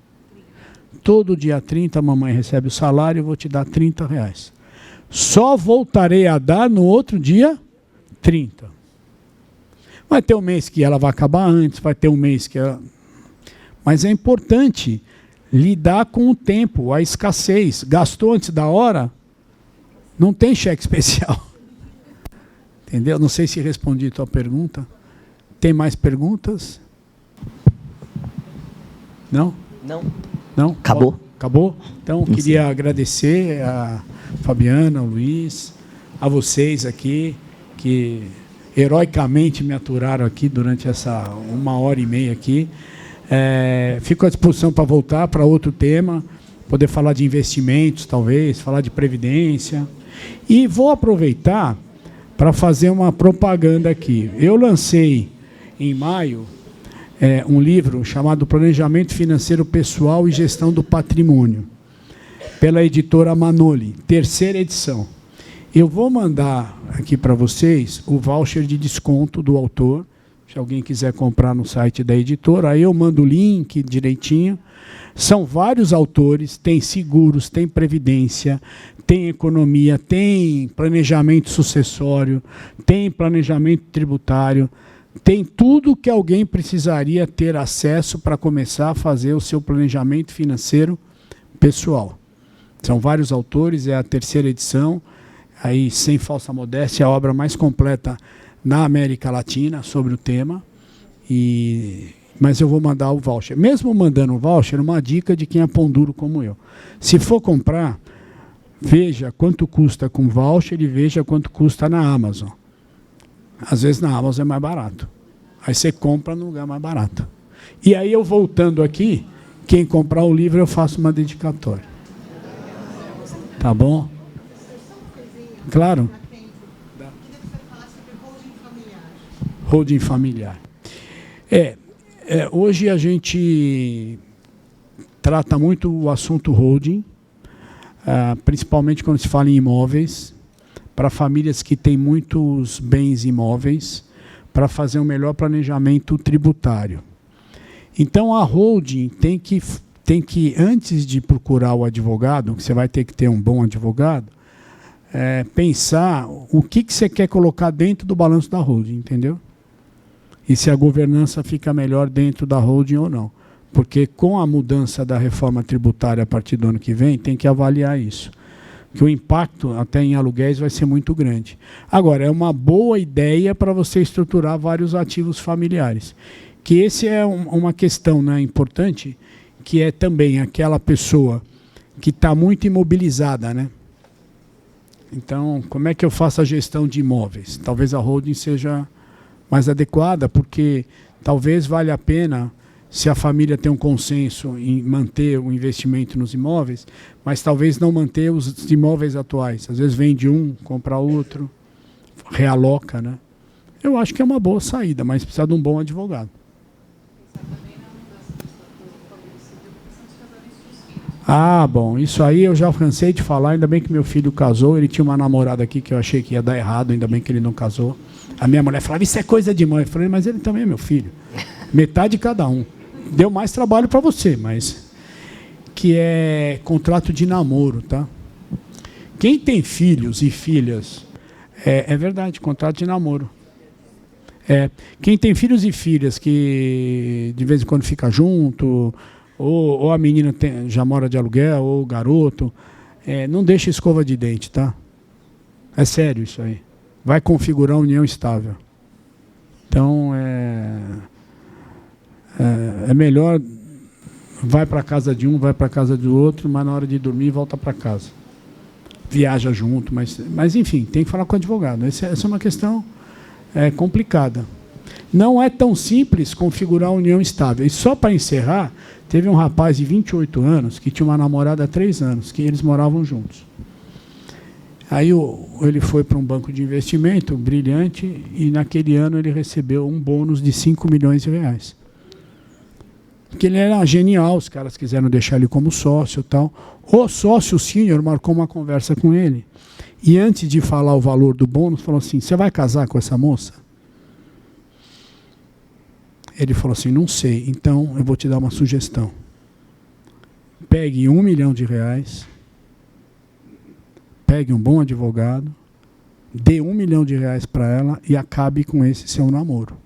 Todo dia 30 a mamãe recebe o salário, eu vou te dar R$30. Só voltarei a dar no outro dia 30. Vai ter um mês que ela vai acabar antes, vai ter um mês que ela... Mas é importante lidar com o tempo, a escassez. Gastou antes da hora, não tem cheque especial. Entendeu? Não sei se respondi a tua pergunta. Tem mais perguntas? Não? Não? Acabou? Então, queria agradecer a Fabiana, ao Luiz, a vocês aqui, que heroicamente me aturaram aqui durante essa 1h30 aqui. Fico à disposição para voltar para outro tema, poder falar de investimentos, talvez, falar de previdência. E vou aproveitar para fazer uma propaganda aqui. Eu lancei, em maio, um livro chamado Planejamento Financeiro Pessoal e Gestão do Patrimônio, pela editora Manoli, 3ª edição. Eu vou mandar aqui para vocês o voucher de desconto do autor, se alguém quiser comprar no site da editora, aí eu mando o link direitinho. São vários autores, tem seguros, tem previdência, tem economia, tem planejamento sucessório, tem planejamento tributário, tem tudo que alguém precisaria ter acesso para começar a fazer o seu planejamento financeiro pessoal. São vários autores, é a 3ª edição, aí, sem falsa modéstia, a obra mais completa na América Latina sobre o tema. Mas eu vou mandar o voucher. Mesmo mandando o voucher, uma dica de quem é pão duro como eu. Se for comprar, veja quanto custa com voucher e veja quanto custa na Amazon. Às vezes na Amazon é mais barato. Aí você compra no lugar mais barato. E aí eu voltando aqui, quem comprar o livro eu faço uma dedicatória. Tá bom? Claro. Holding familiar. Hoje a gente trata muito o assunto holding, principalmente quando se fala em imóveis, para famílias que têm muitos bens imóveis, para fazer um melhor planejamento tributário. Então a holding tem que, antes de procurar o advogado, que você vai ter que ter um bom advogado, pensar o que você quer colocar dentro do balanço da holding, entendeu? E se a governança fica melhor dentro da holding ou não. Porque com a mudança da reforma tributária a partir do ano que vem, tem que avaliar isso. que o impacto até em aluguéis vai ser muito grande. Agora, é uma boa ideia para você estruturar vários ativos familiares. Que esse é uma questão, né, importante, que é também aquela pessoa que está muito imobilizada, né? Então, como é que eu faço a gestão de imóveis? Talvez a holding seja mais adequada, porque talvez valha a pena, se a família tem um consenso em manter o investimento nos imóveis, mas talvez não manter os imóveis atuais. Às vezes vende um, compra outro, realoca, né? Eu acho que é uma boa saída, mas precisa de um bom advogado. Ah, bom, isso aí eu já cansei de falar, ainda bem que meu filho casou, ele tinha uma namorada aqui que eu achei que ia dar errado, ainda bem que ele não casou. A minha mulher falava, isso é coisa de mãe. Eu falei, mas ele também é meu filho. Metade de cada um. Deu mais trabalho para você, mas... Que é contrato de namoro, tá? Quem tem filhos e filhas... É verdade, contrato de namoro. Quem tem filhos e filhas que de vez em quando fica junto, ou a menina já mora de aluguel, ou o garoto, não deixa escova de dente, tá? É sério isso aí. Vai configurar uma união estável. Então, é melhor, vai para a casa de um, vai para a casa do outro, mas na hora de dormir volta para casa. Viaja junto, mas enfim, tem que falar com o advogado. Essa é uma questão complicada. Não é tão simples configurar uma união estável. E só para encerrar, teve um rapaz de 28 anos que tinha uma namorada há 3 anos, que eles moravam juntos. Aí ele foi para um banco de investimento brilhante e naquele ano ele recebeu um bônus de 5 milhões de reais. Porque ele era genial, os caras quiseram deixar ele como sócio e tal. O sócio sênior marcou uma conversa com ele e antes de falar o valor do bônus, falou assim, você vai casar com essa moça? Ele falou assim, não sei, então eu vou te dar uma sugestão. Pegue 1 milhão de reais, pegue um bom advogado, dê 1 milhão de reais para ela e acabe com esse seu namoro.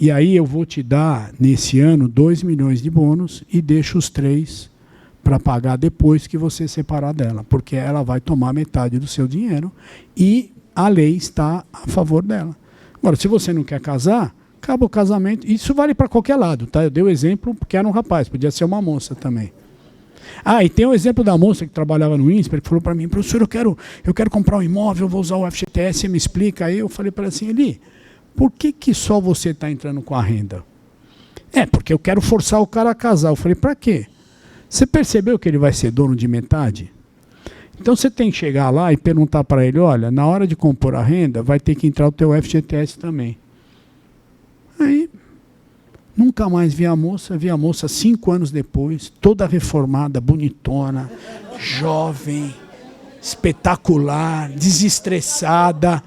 E aí eu vou te dar, nesse ano, 2 milhões de bônus e deixo os 3 para pagar depois que você separar dela, porque ela vai tomar metade do seu dinheiro e a lei está a favor dela. Agora, se você não quer casar, acaba o casamento. Isso vale para qualquer lado, tá? Eu dei o exemplo porque era um rapaz, podia ser uma moça também. Ah, e tem o exemplo da moça que trabalhava no INSPER, que falou para mim, professor, eu quero comprar um imóvel, eu vou usar o FGTS, você me explica. Aí eu falei para ela assim, Eli, por que só você está entrando com a renda? Porque eu quero forçar o cara a casar. Eu falei, para quê? Você percebeu que ele vai ser dono de metade? Então você tem que chegar lá e perguntar para ele, olha, na hora de compor a renda, vai ter que entrar o teu FGTS também. Aí, nunca mais vi a moça 5 anos depois, toda reformada, bonitona, jovem, espetacular, desestressada.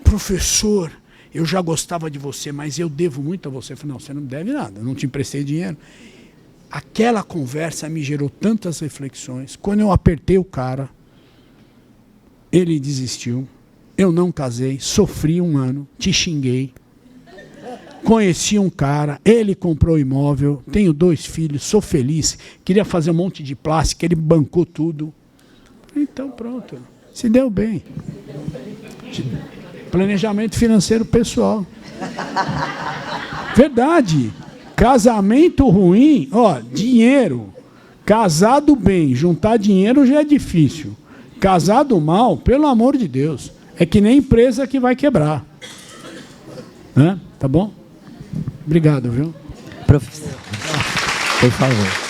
Professor, eu já gostava de você, mas eu devo muito a você. Eu falei, não, você não deve nada, eu não te emprestei dinheiro. Aquela conversa me gerou tantas reflexões. Quando eu apertei o cara, ele desistiu, eu não casei, sofri 1 ano, te xinguei. Conheci um cara, ele comprou imóvel, tenho 2 filhos, sou feliz, queria fazer um monte de plástico, ele bancou tudo. Então pronto, se deu bem. Planejamento financeiro pessoal. Verdade. Casamento ruim, dinheiro. Casado bem, juntar dinheiro já é difícil. Casado mal, pelo amor de Deus, é que nem empresa que vai quebrar. Tá bom? Obrigado, viu? Professor, por favor.